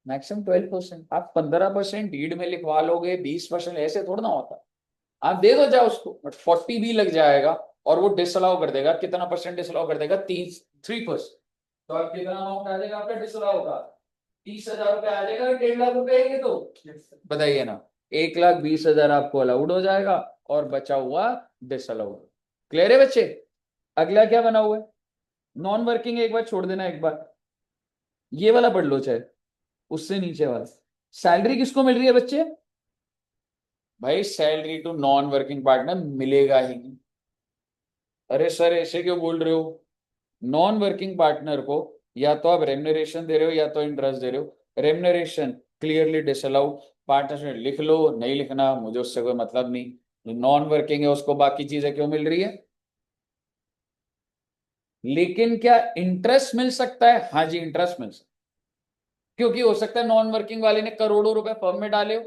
मैक्सिमम 12%। आप 15% डीड में लिखवा लोगे, 20%, ऐसे थोड़ा ना होता। आप दे दो जाओ उसको, बट 40 भी लग जाएगा और वो डिसअलाउ कर देगा। कितना परसेंट डिसअलाउ कर देगा? 3%। तो आप कितना अमाउंट आ जाएगा आपका डिसअलाउ का? 30,000 रुपये आ जाएगा। 1.5 लाख रुपए है ये तो, बताइए ना। 1,20,000 आपको अलाउड हो जाएगा और बचा हुआ डिसअलाउड। क्लियर है बच्चे? अगला क्या बना हुआ है? नॉन वर्किंग एक बार छोड़ देना, एक बार ये वाला पढ़ लो, चाहे उससे नीचे वाला। सैलरी किसको मिल रही है बच्चे? भाई salary to non working partner मिलेगा ही नहीं। अरे सर ऐसे क्यों बोल रहे हो? नॉन वर्किंग पार्टनर को या तो आप रेम्युनरेशन दे रहे हो या तो इंटरेस्ट दे रहे हो। Remuneration clearly disallowed. पार्टनरशिप लिख लो, नहीं लिखना मुझे उससे कोई मतलब नहीं। नॉन वर्किंग है उसको बाकी चीजें क्यों मिल रही है? लेकिन क्या इंटरेस्ट मिल सकता है? हाँ जी, इंटरेस्ट मिल सकता है। क्योंकि हो सकता है नॉन वर्किंग वाले ने करोड़ों रुपए फर्म में डाले हो,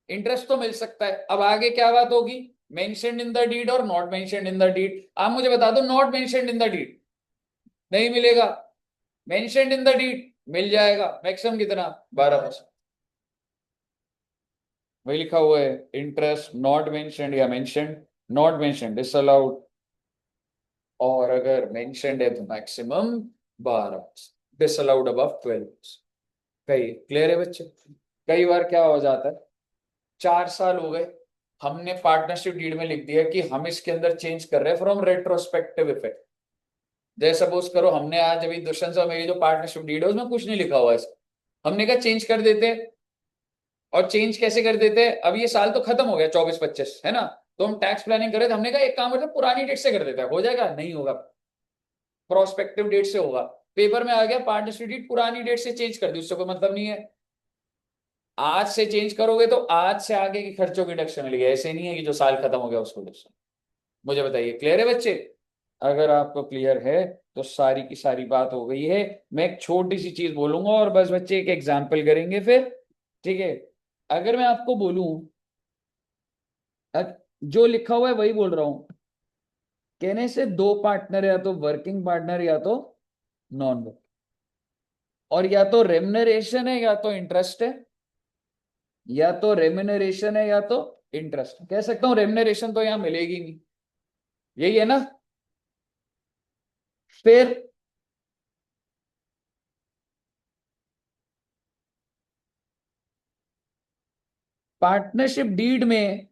इंटरेस्ट तो मिल सकता है। अब आगे क्या बात होगी? मेंशन्ड इन द डीड और not mentioned in the deed. आप मुझे बता दो, not mentioned in the deed नहीं मिलेगा, मेंशन्ड इन द डीड मिल जाएगा। मैक्सिमम कितना? 12%। वही लिखा हुआ है, इंटरेस्ट नॉट मेंशन्ड या मेंशन्ड। नॉट मेंशन्ड डिसअलाउड, और अगर मेंशन्ड है तो मैक्सिमम 12%। Disallowed above 12%। कही क्लियर है बच्चे? कई बार क्या हो जाता है, 4 साल हो गए, हमने पार्टनरशिप डीड में लिख दिया कि हम इसके अंदर चेंज कर रहे हैं फ्रॉम रेट्रोस्पेक्टिव इफेक्ट। जैसे सपोज करो हमने आज अभी दुष्यंत और मेरी जो पार्टनरशिप डीड है उसमें कुछ नहीं लिखा हुआ है, हमने कहा चेंज कर देते हैं। और चेंज कैसे कर देते हैं? अब ये साल तो खत्म हो गया 24-25, है ना? तो हम टैक्स प्लानिंग कर रहे थे, हमने कहा एक काम करते हैं पुरानी डेट से कर देते हैं, हो जाएगा? नहीं होगा, प्रोस्पेक्टिव डेट से होगा। पेपर में आ गया पार्टनरशिप डीड पुरानी डेट से चेंज कर दी, उससे कोई मतलब नहीं है। आज से चेंज करोगे तो आज से आगे के खर्चों की डिडक्शन मिलेगी, ऐसे नहीं है कि जो साल खत्म हो गया उसको डिडक्शन। मुझे बताइए, क्लियर है बच्चे? अगर आपको क्लियर है तो सारी की सारी बात हो गई है। मैं एक छोटी सी चीज बोलूंगा और बस बच्चे एक एग्जाम्पल करेंगे फिर, ठीक है? अगर मैं आपको बोलूं, जो लिखा हुआ है वही बोल रहा हूं। कहने से दो पार्टनर, या तो वर्किंग पार्टनर या तो नॉन वर्किंग, और या तो रेम्युनरेशन है या तो इंटरेस्ट है, या तो रेम्युनरेशन है या तो इंटरेस्ट। कह सकता हूं रेम्युनरेशन तो यहां मिलेगी नहीं, यही है ना? फिर पार्टनरशिप डीड में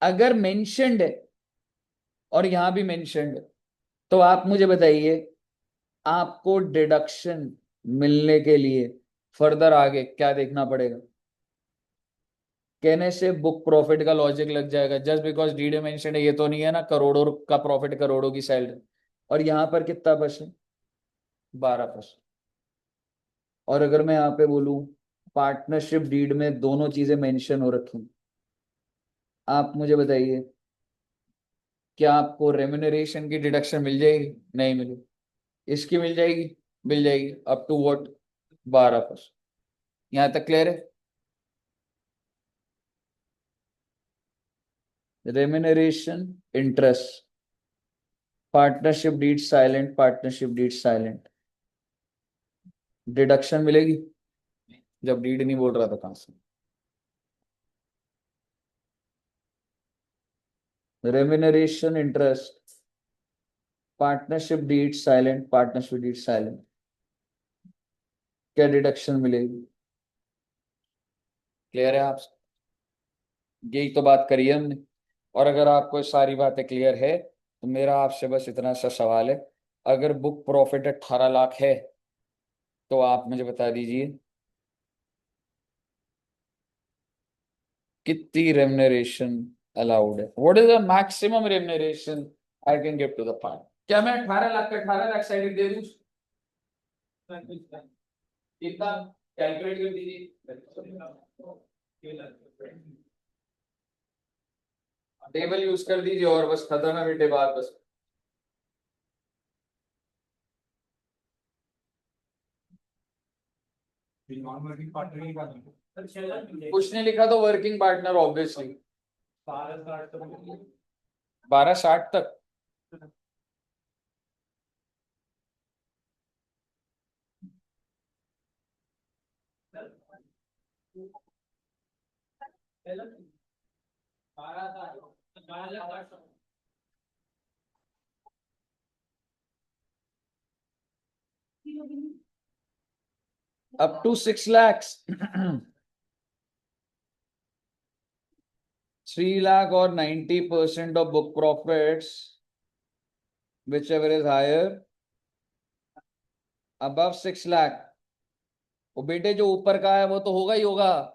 अगर मेंशन्ड है और यहां भी मेंशन्ड है, तो आप मुझे बताइए, आपको डिडक्शन मिलने के लिए फर्दर आगे क्या देखना पड़ेगा? कहने से बुक प्रॉफिट का लॉजिक लग जाएगा। जस्ट बिकॉज डीड में मेंशन है, ये तो नहीं है ना करोड़ों का प्रॉफिट, करोड़ों की सैलरी। और यहां पर कितना परसेंट? 12%। और अगर मैं यहाँ पे बोलूं पार्टनरशिप डीड में दोनों चीजें मेंशन हो रखी, आप मुझे बताइए, क्या आपको रेम्युनरेशन की डिडक्शन मिल जाएगी? नहीं मिलेगी। इसकी मिल जाएगी? मिल जाएगी, अप टू व्हाट? 12%। यहां तक क्लियर है? Remuneration, interest, partnership deed silent, partnership deed silent, deduction मिलेगी? जब डीड नहीं बोल रहा था कहां से? Remuneration, interest, partnership deed silent, partnership deed silent, क्या डिडक्शन मिलेगी? क्लियर है आप? यही तो बात करी है हमने। और अगर आपको सारी बातें क्लियर है तो मेरा आपसे बस इतना सा सवाल है, अगर बुक प्रॉफिट 18 लाख है तो आप मुझे बता दीजिए कितनी रेम्युनरेशन अलाउड है? What is the maximum remuneration I can give to the fund? क्या मैं 18 लाख का 18 लाख साइड दे दूं? कितना कैलकुलेट कर दीजिए, टेबल यूज कर दीजिए और बस खत्म है बेटे बात। बस नॉन वर्किंग पार्टनर ही बात कुछ नहीं लिखा तो वर्किंग पार्टनर ऑब्वियसली 12 1260 तक। Up to 6 lakhs 3 lakh or 90% of book profits, whichever is higher, above 6 lakh। वो बेटे जो ऊपर का है वो तो होगा ही होगा,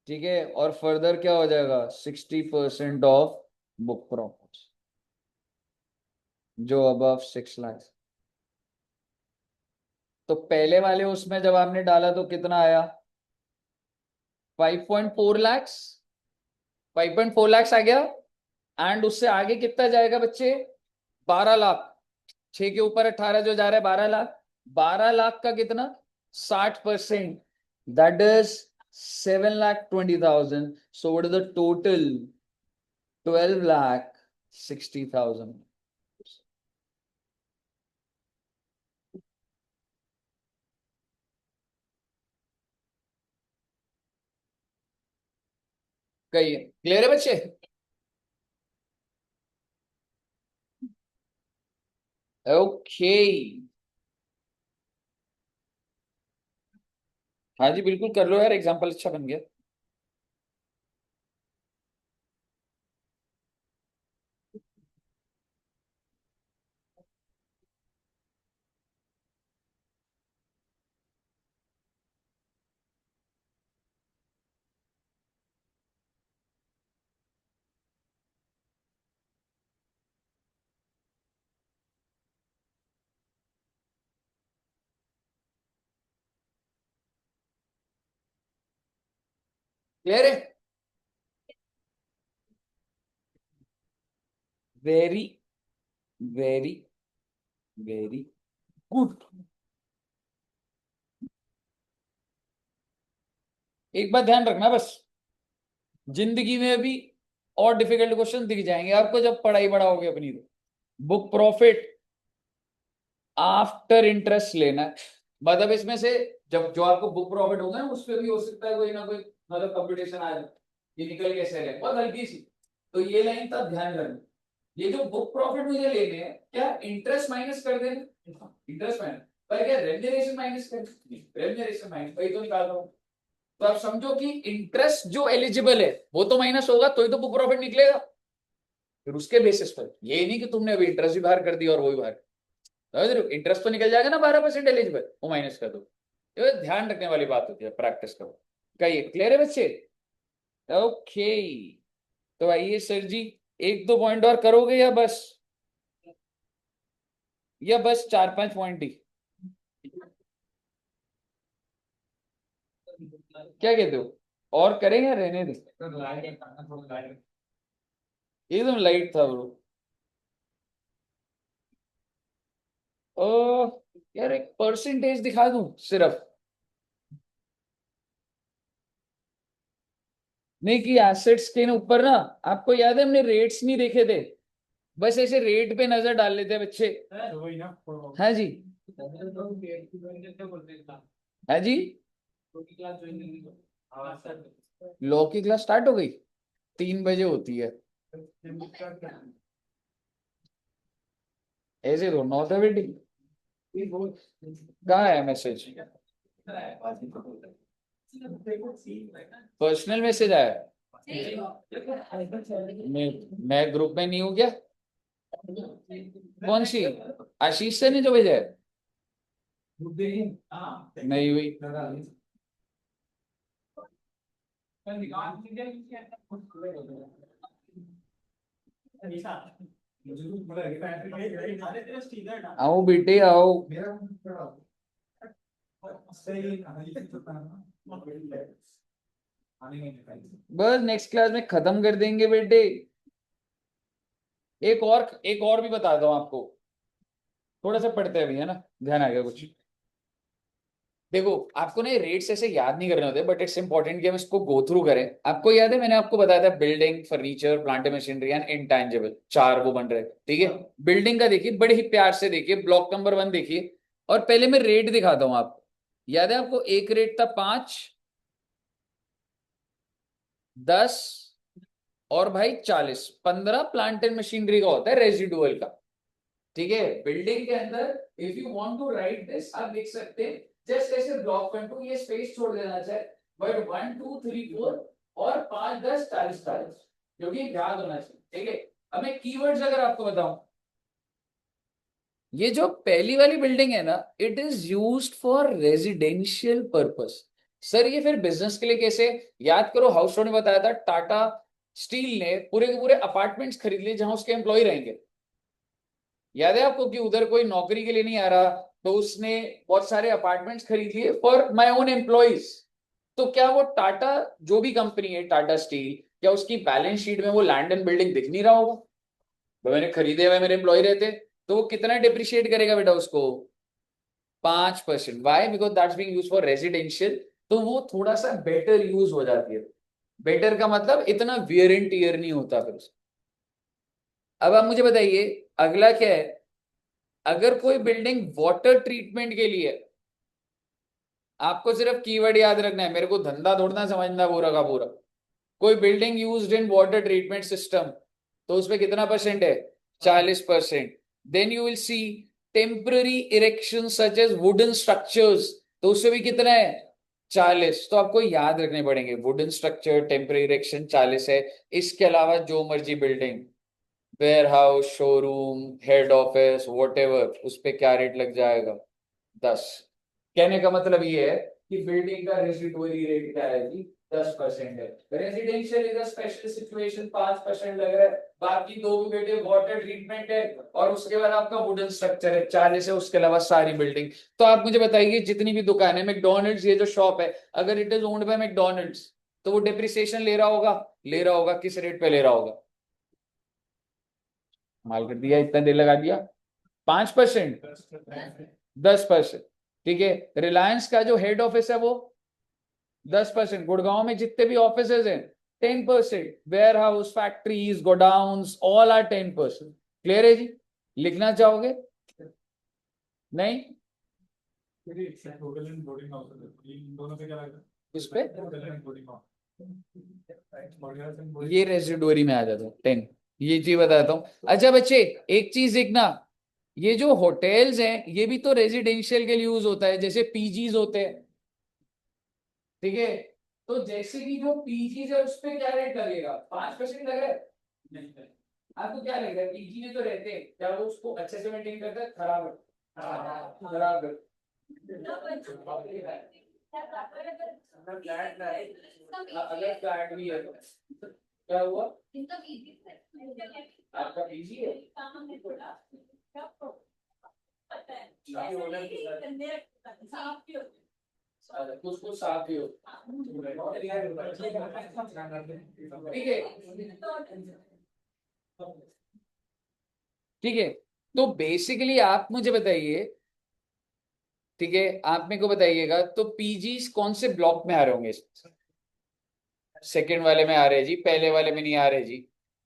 ठीक है। और फर्दर क्या हो जाएगा? 60% ऑफ बुक प्रॉफिट्स जो अबव 6 लाख। तो पहले वाले उसमें जब आपने डाला तो कितना आया? 5.4 lakhs, 5.4 lakhs आ गया। एंड उससे आगे कितना जाएगा बच्चे? 12 लाख। 6 के ऊपर 18 जो जा रहा है 12 लाख। 12 लाख का कितना? 60%, that is 7,20,000। So what is the total? 12,60,000। कही क्लियर है बच्चे? ओके। हाँ जी बिल्कुल कर लो यार, एग्जाम्पल अच्छा बन गया। क्लियर है? Very very very good. एक बात ध्यान रखना बस, जिंदगी में भी और डिफिकल्ट क्वेश्चन दिख जाएंगे आपको जब पढ़ाई बढ़ाओगे अपनी। तो बुक प्रॉफिट आफ्टर इंटरेस्ट लेना है। मतलब इसमें से जब जो आपको बुक प्रॉफिट होगा ना उस पर भी हो सकता है कोई ना कोई मतलब कंपटीशन आ जाए, ये निकल कैसे रहे, बहुत हल्की सी। तो ये लाइन तब ध्यान रखना, ये जो बुक प्रॉफिट मुझे लेने हैं क्या इंटरेस्ट माइनस कर देना? इंटरेस्ट माइनस पर क्या रेम्युनरेशन माइनस कर? रेम्युनरेशन माइनस वही तो निकाल रहा हूं। तो आप समझो कि इंटरेस्ट जो एलिजिबल है वो तो माइनस होगा तो ही तो बुक प्रॉफिट निकलेगा। फिर उसके बेसिस पर ये नहीं कि तुमने अभी इंटरेस्ट भी बाहर कर दिया और वो भी बाहर, इंटरेस्ट तो निकल जाएगा ना 12% एलिजिबल, वो माइनस कर दो। ये ध्यान रखने वाली बात होती है, प्रैक्टिस करो। कहिए क्लियर है बच्चे? ओके। तो आइए सर जी, एक दो पॉइंट और करोगे या बस 4-5 पॉइंट ही? क्या कहते हो, और करें या रहने दे? एकदम लाइट था ब्रो। ओ यार एक परसेंटेज दिखा दूं सिर्फ, नहीं कि एसेट्स के ऊपर ना, आपको याद है हमने रेट्स नहीं देखे थे, बस ऐसे रेट पे नजर डाल लेते हैं बच्चे। वही ना हाँ जी, हाँ जी। लॉ की क्लास स्टार्ट हो गई, 3 बजे होती है। ऐसे दो 9 था बेटी, कहाँ है मैसेज? पर्सनल मैसेज आया। मैं ग्रुप में नहीं हूँ क्या? कौन सी? आशीष से ने जो भेजा है? नहीं हुई। आओ बेटे आओ। बस नेक्स्ट क्लास में खत्म कर देंगे बेटे। एक और भी बता दो आपको। थोड़ा सा पढ़ते हैं अभी, है ना, ध्यान आ गया कुछ। देखो आपको ना रेट्स ऐसे याद नहीं करने होते, बट इट्स इंपॉर्टेंट कि हम इसको गो थ्रू करें। आपको याद है मैंने आपको बताया था building, furniture, plant machinery and intangible, चार वो बन रहे हैं, ठीक है। बिल्डिंग का देखिए, बड़े ही प्यार से देखिए, ब्लॉक नंबर 1 देखिए। और पहले मैं रेट दिखाता हूं आपको। याद है आपको? एक रेट था 5, 10 और भाई 40। 15 प्लांट एंड मशीनरी का होता है रेजिडुअल का, ठीक है। बिल्डिंग के अंदर if you want to write this, आप लिख सकते हैं जस्ट ऐसे ब्लॉक 1 2 ये स्पेस छोड़ देना चाहिए, बट 1 2 3 4 और 5 10 40 40, क्योंकि याद होना चाहिए, ठीक है। अब मैं कीवर्ड्स अगर आपको बताऊं, ये जो पहली वाली बिल्डिंग है ना, it is used for residential purpose. Sir ये फिर बिजनेस के लिए कैसे? याद करो, हाउस ने बताया था टाटा स्टील ने पूरे के पूरे अपार्टमेंट्स खरीद लिए जहां उसके एम्प्लॉय रहेंगे। याद है आपको कि उधर कोई नौकरी के लिए नहीं आ रहा, तो उसने बहुत सारे अपार्टमेंट्स खरीद लिए फॉर माय ओन एम्प्लॉइज। तो क्या वो टाटा, जो भी कंपनी है टाटा स्टील, क्या उसकी बैलेंस शीट में वो लैंड एंड बिल्डिंग दिख नहीं रहा होगा? तो मैंने खरीदे हुए मेरे एम्प्लॉय रहते, तो वो कितना डिप्रिशिएट करेगा बेटा उसको? 5%। Why? Because that's being use for residential. तो वो थोड़ा सा बेटर यूज हो जाती है। बेटर का मतलब इतना वियर एंड टीयर नहीं होता फिर उसका। अब आप मुझे बताइए अगला क्या है। अगर कोई बिल्डिंग वाटर ट्रीटमेंट के लिए, आपको सिर्फ कीवर्ड याद रखना है, मेरे को धंधा तोड़ना समझना पूरा का पूरा। कोई building used in water treatment system, तो उसमें कितना परसेंट है? 40%। Then you will see temporary erection such as wooden structures, तो उससे भी कितना है? 40। तो आपको याद रखने पड़ेंगे, वुडन स्ट्रक्चर, टेम्पररी इरेक्शन 40 है। इसके अलावा जो मर्जी building, warehouse, showroom, head office, whatever, उस पर क्या रेट लग जाएगा? 10। कहने का मतलब ये है कि बिल्डिंग का रेसिडुअली रेट क्या है जी? 10% है। Residential is a special situation, 5% लग रहा है। बाकी दो भी बेटे वाटर ट्रीटमेंट है, और उसके बाद आपका वुडन स्ट्रक्चर है, 40 है। उसके अलावा सारी बिल्डिंग। तो आप मुझे बताइए जितनी भी दुकान है, मैकडोनल्ड्स ये जो शॉप है, अगर it is owned by McDonald's, तो वो डिप्रिसिएशन ले रहा होगा? ले रहा होगा। किस रेट पे ले रहा होगा? माल कर दिया, इतना देर लगा दिया। 5%, 10%, ठीक है। रिलायंस का जो हेड ऑफिस है वो 10%। गुड़गांव में जितने भी ऑफिस हैं 10%। Warehouse, factories, godowns, all are 10%। Clear है जी? लिखना चाहोगे? नहीं? दोनों पे क्या लगता इस पे है? ये रेसिडुअरी में आ जाता है 10। ये चीज बताता हूँ। अच्छा बच्चे, एक चीज देखना, ये जो होटल्स हैं ये भी तो रेजिडेंशियल के लिए यूज होता है, जैसे पीजीज होते हैं, ठीक है। तो जैसे कि जो पीजीज है उस पे क्या रेट लगेगा? 5% लग रहा है? नहीं। आपको क्या लगेगा? पीजी में तो रहते हैं, क्या वो उसको अच्छे से मेंटेन करता है? खराब है, खराब है। अगर फ्लैट भी है तो क्या हुआ? आपका पीजी है? कुछ कुछ साफ ही हो, ठीक है, ठीक है। तो बेसिकली आप मुझे बताइए, ठीक है, आप मेरे को बताइएगा, तो पीजी कौन से ब्लॉक में आ रहे होंगे? सेकंड वाले में आ रहे हैं जी, पहले वाले में नहीं आ रहे जी।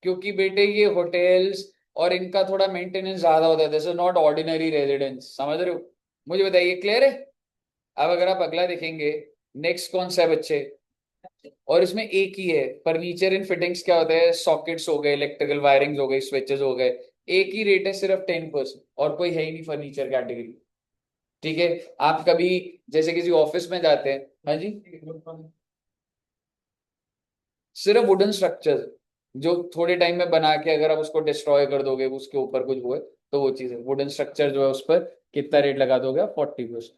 क्योंकि बेटे ये होटल्स और इनका थोड़ा मेंटेनेंस ज्यादा होता है, this is not ordinary residence, समझ रहे हो? मुझे बताइए, क्लियर है? अब अगर आप अगला देखेंगे, नेक्स्ट कौन सा है बच्चे? और इसमें एक ही है, फर्नीचर इन फिटिंग्स क्या होता है? सॉकेट्स हो गए, इलेक्ट्रिकल वायरिंग हो गई, स्विचेस हो गए। एक ही रेट है, सिर्फ 10%, और कोई है ही नहीं फर्नीचर कैटेगरी। ठीक है, आप कभी जैसे किसी ऑफिस में जाते हैं, हाँ जी, सिर्फ वुडन स्ट्रक्चर जो थोड़े टाइम में बना के अगर आप उसको डिस्ट्रॉय कर दोगे, उसके ऊपर कुछ हुए तो वो चीज है वुडन स्ट्रक्चर जो है, उस पर कितना रेट लगा दोगे आप? 40%।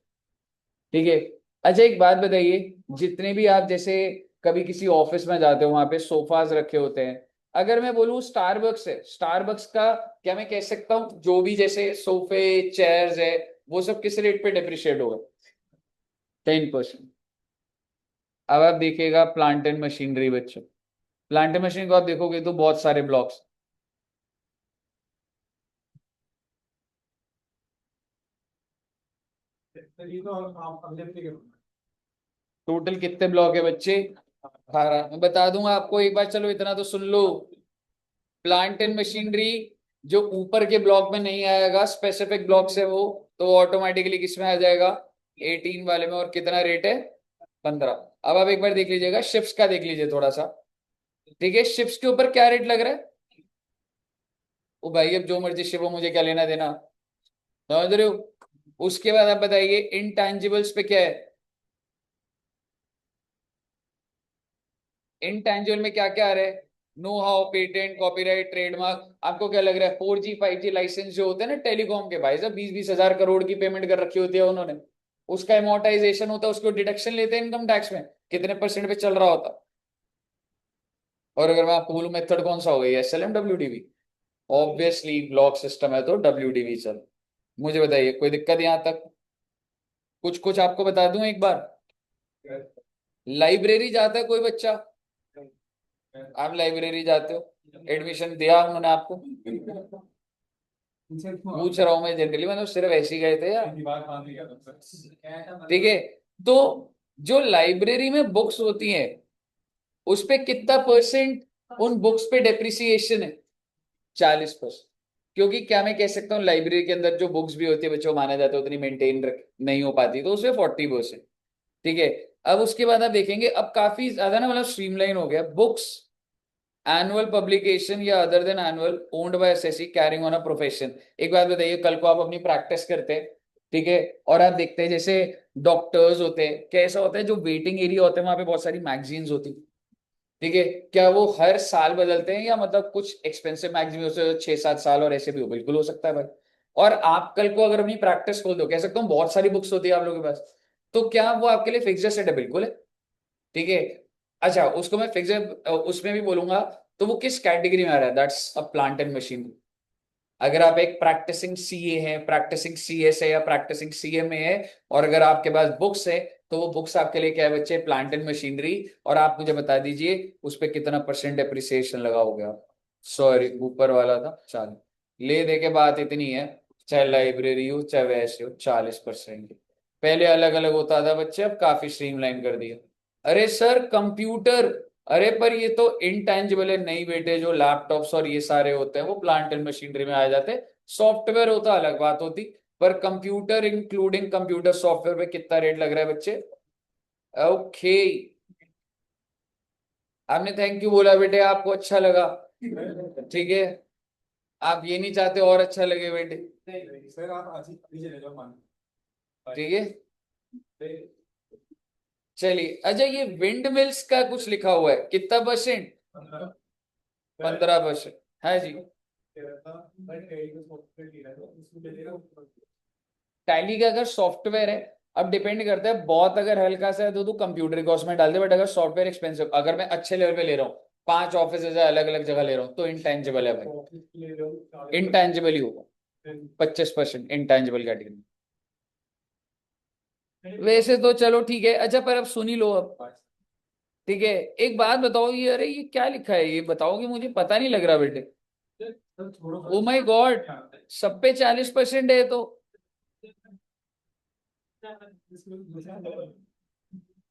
ठीक है। अच्छा एक बात बताइए, जितने भी आप जैसे कभी किसी ऑफिस में जाते हो वहां पे सोफाज रखे होते हैं, अगर मैं बोलूँ स्टारबक्स है, स्टारबक्स का क्या मैं कह सकता हूँ जो भी जैसे सोफे चेयर्स है वो सब किस रेट पे डिप्रिशिएट होगा? 10%। अब आप देखिएगा प्लांट एंड मशीनरी बच्चों, प्लांट एंड मशीन को आप देखोगे तो बहुत सारे ब्लॉक्स, ये तो आप अनलिमिटेड के। टोटल कितने ब्लॉक है बच्चे? 18। मैं बता दूंगा आपको एक बार, चलो इतना तो सुन लो। प्लांट एंड मशीनरी जो ऊपर के ब्लॉक में नहीं आएगा, स्पेसिफिक ब्लॉक से वो, तो वो ऑटोमेटिकली किस में आ जाएगा? 18 वाले में। और कितना रेट है? 15। अब आप एक बार देख लीजिएगा शिप्स का, देख लीजिए थोड़ा सा। ठीक है, शिप्स के ऊपर क्या रेट लग रहा है? ओ भाई अब जो मर्जी शिप हो, मुझे क्या लेना देना, समझ रहे हो? उसके बाद आप बताइए इनटैंजिबल्स पे क्या है? इनटैंजिबल में क्या क्या आ रहा है? Know how, patent, copyright, trademark. आपको क्या लग रहा है 4G 5G लाइसेंस जो होते हैं ना टेलीकॉम के, भाई साहब 20-20 हजार करोड़ की पेमेंट कर रखी होती है उन्होंने, उसका एमोर्टाइजेशन होता है, उसको डिडक्शन लेते हैं इनकम टैक्स में, कितने परसेंट पे चल रहा होता। और अगर मैं आपको बोलूं मेथड कौन सा हो गया, SLM, WDV? Obviously block system है तो WDV चल। मुझे बताइए कोई दिक्कत यहाँ तक? कुछ कुछ आपको बता दूं एक बार, लाइब्रेरी जाता है कोई बच्चा, आप लाइब्रेरी जाते हो, एडमिशन दिया उन्होंने आपको? पूछ रहा हूं मैं जनरली, मतलब सिर्फ ऐसे ही गए थे यार? ठीक है, तो जो लाइब्रेरी में बुक्स होती हैं उस पे कितना परसेंट उन बुक्स पे डेप्रिसिएशन है? 40%। क्योंकि क्या मैं कह सकता हूँ लाइब्रेरी के अंदर जो बुक्स भी होती है बच्चों माना जाता है उतनी मेंटेन नहीं हो पाती, तो उसमें 40%। ठीक है। अब उसके बाद आप देखेंगे अब काफी ज्यादा ना, मतलब स्ट्रीमलाइन हो गया बुक्स, एनुअल पब्लिकेशन या other than annual owned by SSC carrying on a profession. एक बात बताइए, कल को आप अपनी प्रैक्टिस करते हैं, ठीक है, और आप देखते हैं जैसे डॉक्टर्स होते हैं, कैसा होता है जो वेटिंग एरिया होते हैं वहां पे बहुत सारी मैगजीन्स होती, ठीक है, क्या वो हर साल बदलते हैं या मतलब कुछ एक्सपेंसिव मैगजीन हो सकते हैं 6-7 साल और ऐसे भी हो? बिल्कुल हो सकता है भाई। और आप कल को अगर अपनी प्रैक्टिस खोल दो, कह सकता हूँ बहुत सारी बुक्स होती है आप लोगों के पास, तो क्या वो आपके लिए फिक्स सेट है? बिल्कुल है। ठीक है। अच्छा उसको मैं फिक्स उसमें भी बोलूंगा, तो वो किस कैटेगरी में आ रहा है? That's a plant and machine. अगर आप एक प्रैक्टिसिंग सीए है, प्रैक्टिसिंग सीएस है या प्रैक्टिसिंग सीएमए है, और अगर आपके पास बुक्स है, तो वो बुक्स आपके लिए क्या है बच्चे? Plant and machinery. और आप मुझे बता दीजिए उस पर कितना परसेंट डेप्रिसिएशन लगाओगे आप? सॉरी ऊपर वाला था 40। ले दे के बात इतनी है, चाहे लाइब्रेरी हो चाहे वैसे हो, 40%। पहले अलग अलग होता था बच्चे, अब काफी स्ट्रीमलाइन कर दिया। अरे सर कंप्यूटर, अरे पर ये तो इनटैंजिबल है, नहीं बेटे, जो लैपटॉप्स और ये सारे होते हैं वो प्लांट एंड मशीनरी में आ जाते हैं। सॉफ्टवेयर होता अलग बात होती, पर कंप्यूटर इंक्लूडिंग कंप्यूटर सॉफ्टवेयर पे कितना रेट लग रहा है बच्चे? ओके, आपने थैंक यू बोला बेटे, आपको अच्छा लगा, ठीक है, आप ये नहीं चाहते और अच्छा लगे बेटे, सर आप आज ही नीचे ले जाओ मान। ठीक है। चलिए अच्छा, ये विंड मिल्स का कुछ लिखा हुआ है, कितना परसेंट? 15%। है जी। टैली का अगर सॉफ्टवेयर है, अब डिपेंड करता है, बहुत अगर हल्का सा है तो तू कंप्यूटर कॉस्ट में डाल दे, बट अगर सॉफ्टवेयर एक्सपेंसिव, अगर मैं अच्छे लेवल पे ले रहा हूँ, 5 ऑफिस अलग अलग जगह ले रहा हूँ, तो इनटेंजिबल है भाई, इनटेंजिबल ही होगा। 25% इनटेंजिबल कैटेगरी। वैसे तो चलो ठीक है, अच्छा पर अब सुन ही लो अब, ठीक है। एक बात बताओ, ये अरे ये क्या लिखा है, ये बताओगे मुझे, पता नहीं लग रहा बेटे। ओ माय गॉड, सब पे 40% है तो?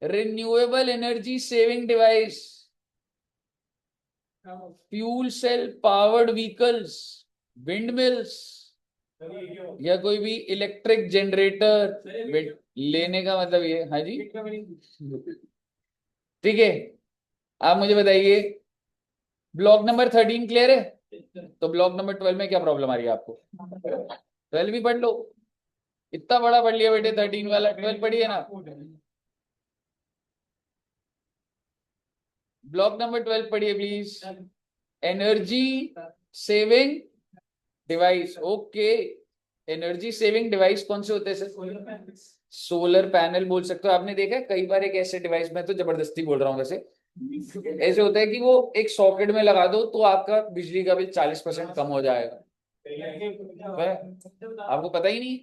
Renewable energy saving device, fuel cell powered vehicles, windmills, या कोई भी इलेक्ट्रिक जनरेटर लेने का मतलब ये, हाँ जी, ठीक है। आप मुझे बताइए ब्लॉक नंबर 13 क्लियर है, तो ब्लॉक नंबर 12 में क्या प्रॉब्लम आ रही है आपको? 12 भी पढ़ लो। इतना बड़ा पढ़ लिया बेटे, 13 वाला 12 पढ़िए ना। ब्लॉक नंबर 12 पढ़िए please. Energy saving device, okay. Energy saving device कौन से होते हैं सर? सोलर पैनल बोल सकते हो। आपने देखा है कई बार एक ऐसे डिवाइस में, तो जबरदस्ती बोल रहा हूँ वैसे, ऐसे होता है कि वो एक सॉकेट में लगा दो तो आपका बिजली का बिल 40% कम हो जाएगा। आपको पता ही नहीं,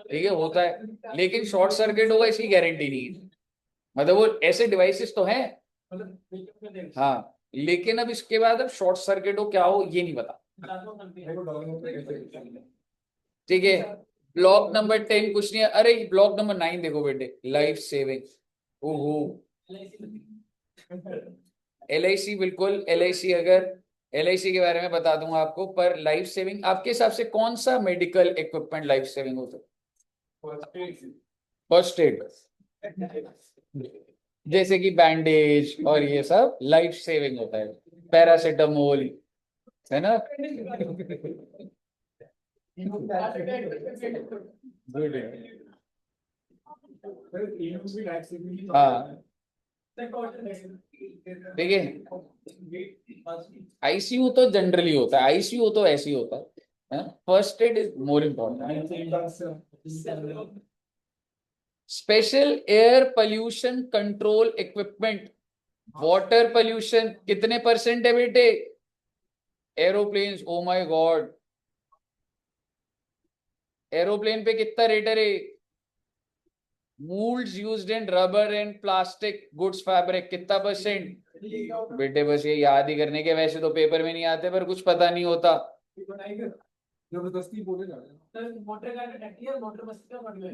ठीक है, होता है। लेकिन शॉर्ट सर्किट होगा इसकी गारंटी नहीं है। मतलब वो ऐसे डिवाइसेस तो हैं, हाँ, लेकिन अब इसके बाद अब शॉर्ट सर्किट हो क्या हो ये नहीं पता। ठीक है, ब्लॉक नंबर 10 कुछ नहीं है। अरे ब्लॉक नंबर 9 देखो बेटे, लाइफ सेविंग। ओहो, LIC, बिल्कुल LIC। अगर LIC के बारे में बता दूंगा आपको, पर लाइफ सेविंग आपके हिसाब से कौन सा मेडिकल इक्विपमेंट लाइफ सेविंग होता है? फर्स्ट एड, जैसे कि बैंडेज और ये सब लाइफ सेविंग होता है। पैरासिटामोल, है ना? गुड है। हाँ, ठीक है। ICU तो जनरली होता है, ICU तो ऐसे ही होता है। First aid is more important. Special air pollution control equipment. Water pollution कितने परसेंट है बेटे? Aeroplane, oh my God, aeroplane पे कितना रेट है रे? Moulds used in rubber and plastic goods fabric, कितना परसेंट? बेटे बस ये याद ही करने के, वैसे तो पेपर में नहीं आते पर कुछ पता नहीं होता। जबरदस्ती बोले जा रहे हैं।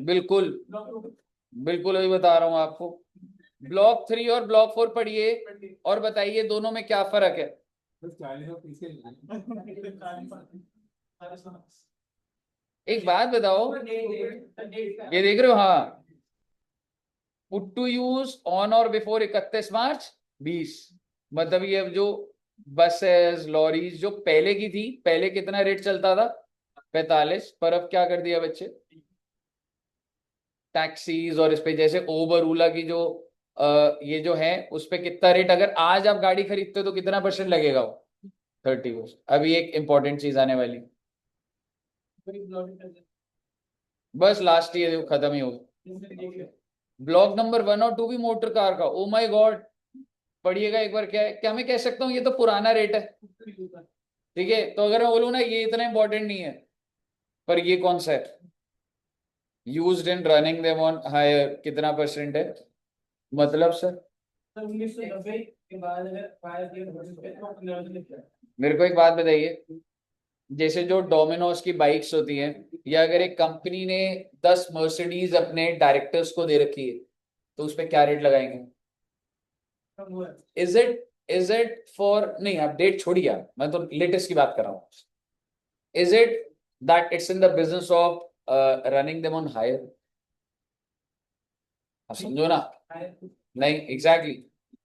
बिल्कुल बिल्कुल, वही बता रहा हूँ आपको। ब्लॉक 3 और ब्लॉक 4 पढ़िए और बताइए दोनों में क्या फर्क है। एक बात बताओ, ये देख रहे हो? हाँ, पुट टू यूज ऑन और बिफोर 31 मार्च 20। मतलब ये अब जो बसेस लॉरीज जो पहले की थी, पहले कितना रेट चलता था? 45, पर अब क्या कर दिया बच्चे? टैक्सीज और इस पे जैसे ओबर ओला की जो ये जो है उस पे कितना रेट, अगर आज आप गाड़ी खरीदते हो तो कितना परसेंट लगेगा वो? 30%। अभी एक इंपॉर्टेंट चीज आने वाली, बस लास्ट ईयर खत्म ही होगा। ब्लॉक नंबर 1 और 2 भी मोटर कार का, ओ माय गॉड, पढ़िएगा एक बार। क्या है, क्या मैं कह सकता हूँ ये तो पुराना रेट है? ठीक है, तो अगर मैं बोलूँ ना ये इतना इंपॉर्टेंट नहीं है, पर ये कौन सा है? Used in running them on hire, कितना परसेंट है? मतलब सर 1990 के बाद अगर फायर मेरे को एक बात बताइए, जैसे जो डोमिनोज की बाइक्स होती हैं, या अगर एक कंपनी ने 10 मर्सिडीज अपने डायरेक्टर्स को दे रखी है तो उस पर क्या रेट लगाएंगे? इज इट फॉर, नहीं आप डेट छोड़िए, मैं तो लेटेस्ट की बात कर रहा हूँ। Is it that it's in the business of running them on hire? आप समझो ना? नहीं, एग्जैक्टली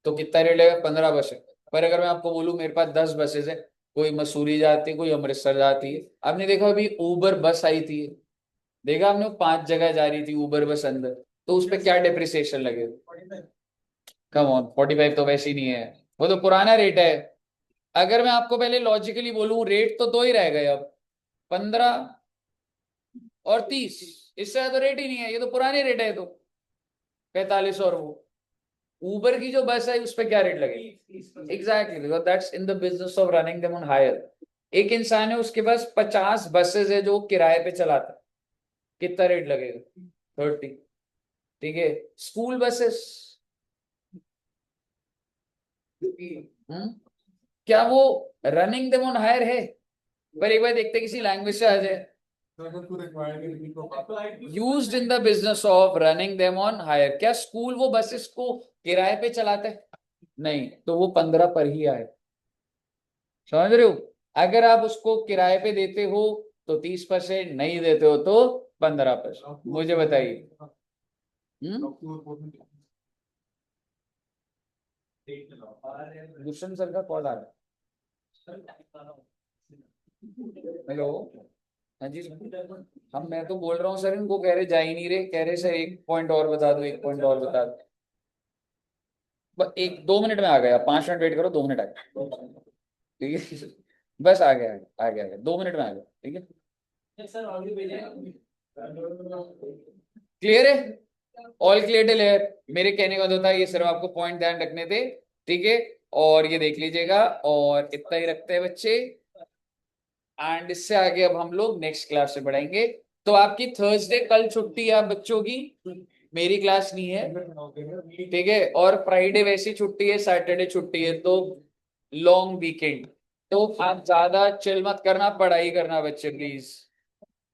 तो कितना रेट लगेगा? 15 बसें। पर अगर मैं आपको बोलूं मेरे पास 10 बसेज है, कोई मसूरी जाती है, कोई अमृतसर जाती है। आपने देखा अभी उबर बस आई थी, देखा आपने? वो 5 जगह जा रही थी उबर बस अंदर, तो उस पर क्या डिप्रिसिएशन लगेगा? कम ऑन, 45 तो वैसे ही नहीं है, वो तो पुराना रेट है। अगर मैं आपको पहले लॉजिकली बोलूं रेट तो दो ही रह गए अब, 15 और 30, इससे ज्यादा रेट ही नहीं है, ये तो पुराने रेट है। तो 45 और वो उबर की जो बस है उस पर क्या रेट लगेगा? Exactly, because that's in the business of running them on hire. एक इंसान है उसके पास 50 बसेज है जो किराए पे चलाता है, कितना रेट लगेगा? 30। ठीक है, स्कूल बसेस, क्या वो रनिंग देम ऑन हायर है? पर एक बार देखते किसी लैंग्वेज से आ जाए, used in the business of running them on hire, क्या स्कूल वो बसेस को किराए पे चलाते हैं? नहीं, तो वो 15 पर ही आए। समझ रहे हो? अगर आप उसको किराए पे देते हो तो 30%, नहीं देते हो तो 15%। मुझे बताइए। दुष्यंत सर का कॉल आ रहा है। हेलो, हाँ जी हम मैं तो बोल रहा हूँ सर, इनको कह रहे जा ही नहीं रहे, कह रहे सर एक पॉइंट और बता दो, एक पॉइंट और बता दो। बस एक 2 मिनट में आ गया, 5 मिनट वेट करो, 2 मिनट आ गया, ठीक है। बस आ गया, आ गया, आ गया, 2 मिनट में आ गया, ठीक है। सर ऑलरेडी भेजे क्लियर है, ऑल क्लियर क्लियर। मेरे कहने का होता है ये सिर्फ आपको पॉइंट ध्यान रखने थे, ठीक है। और ये देख लीजिएगा, और इतना ही रखते हैं बच्चे। एंड इससे आगे अब हम लोग नेक्स्ट क्लास से बढ़ाएंगे। तो आपकी थर्सडे कल छुट्टी है आप बच्चों की, मेरी क्लास नहीं है, ठीक है। और फ्राइडे वैसी छुट्टी है, सैटरडे छुट्टी है, तो लॉन्ग वीकेंड। तो आप ज्यादा चिल मत करना, पढ़ाई करना बच्चे प्लीज।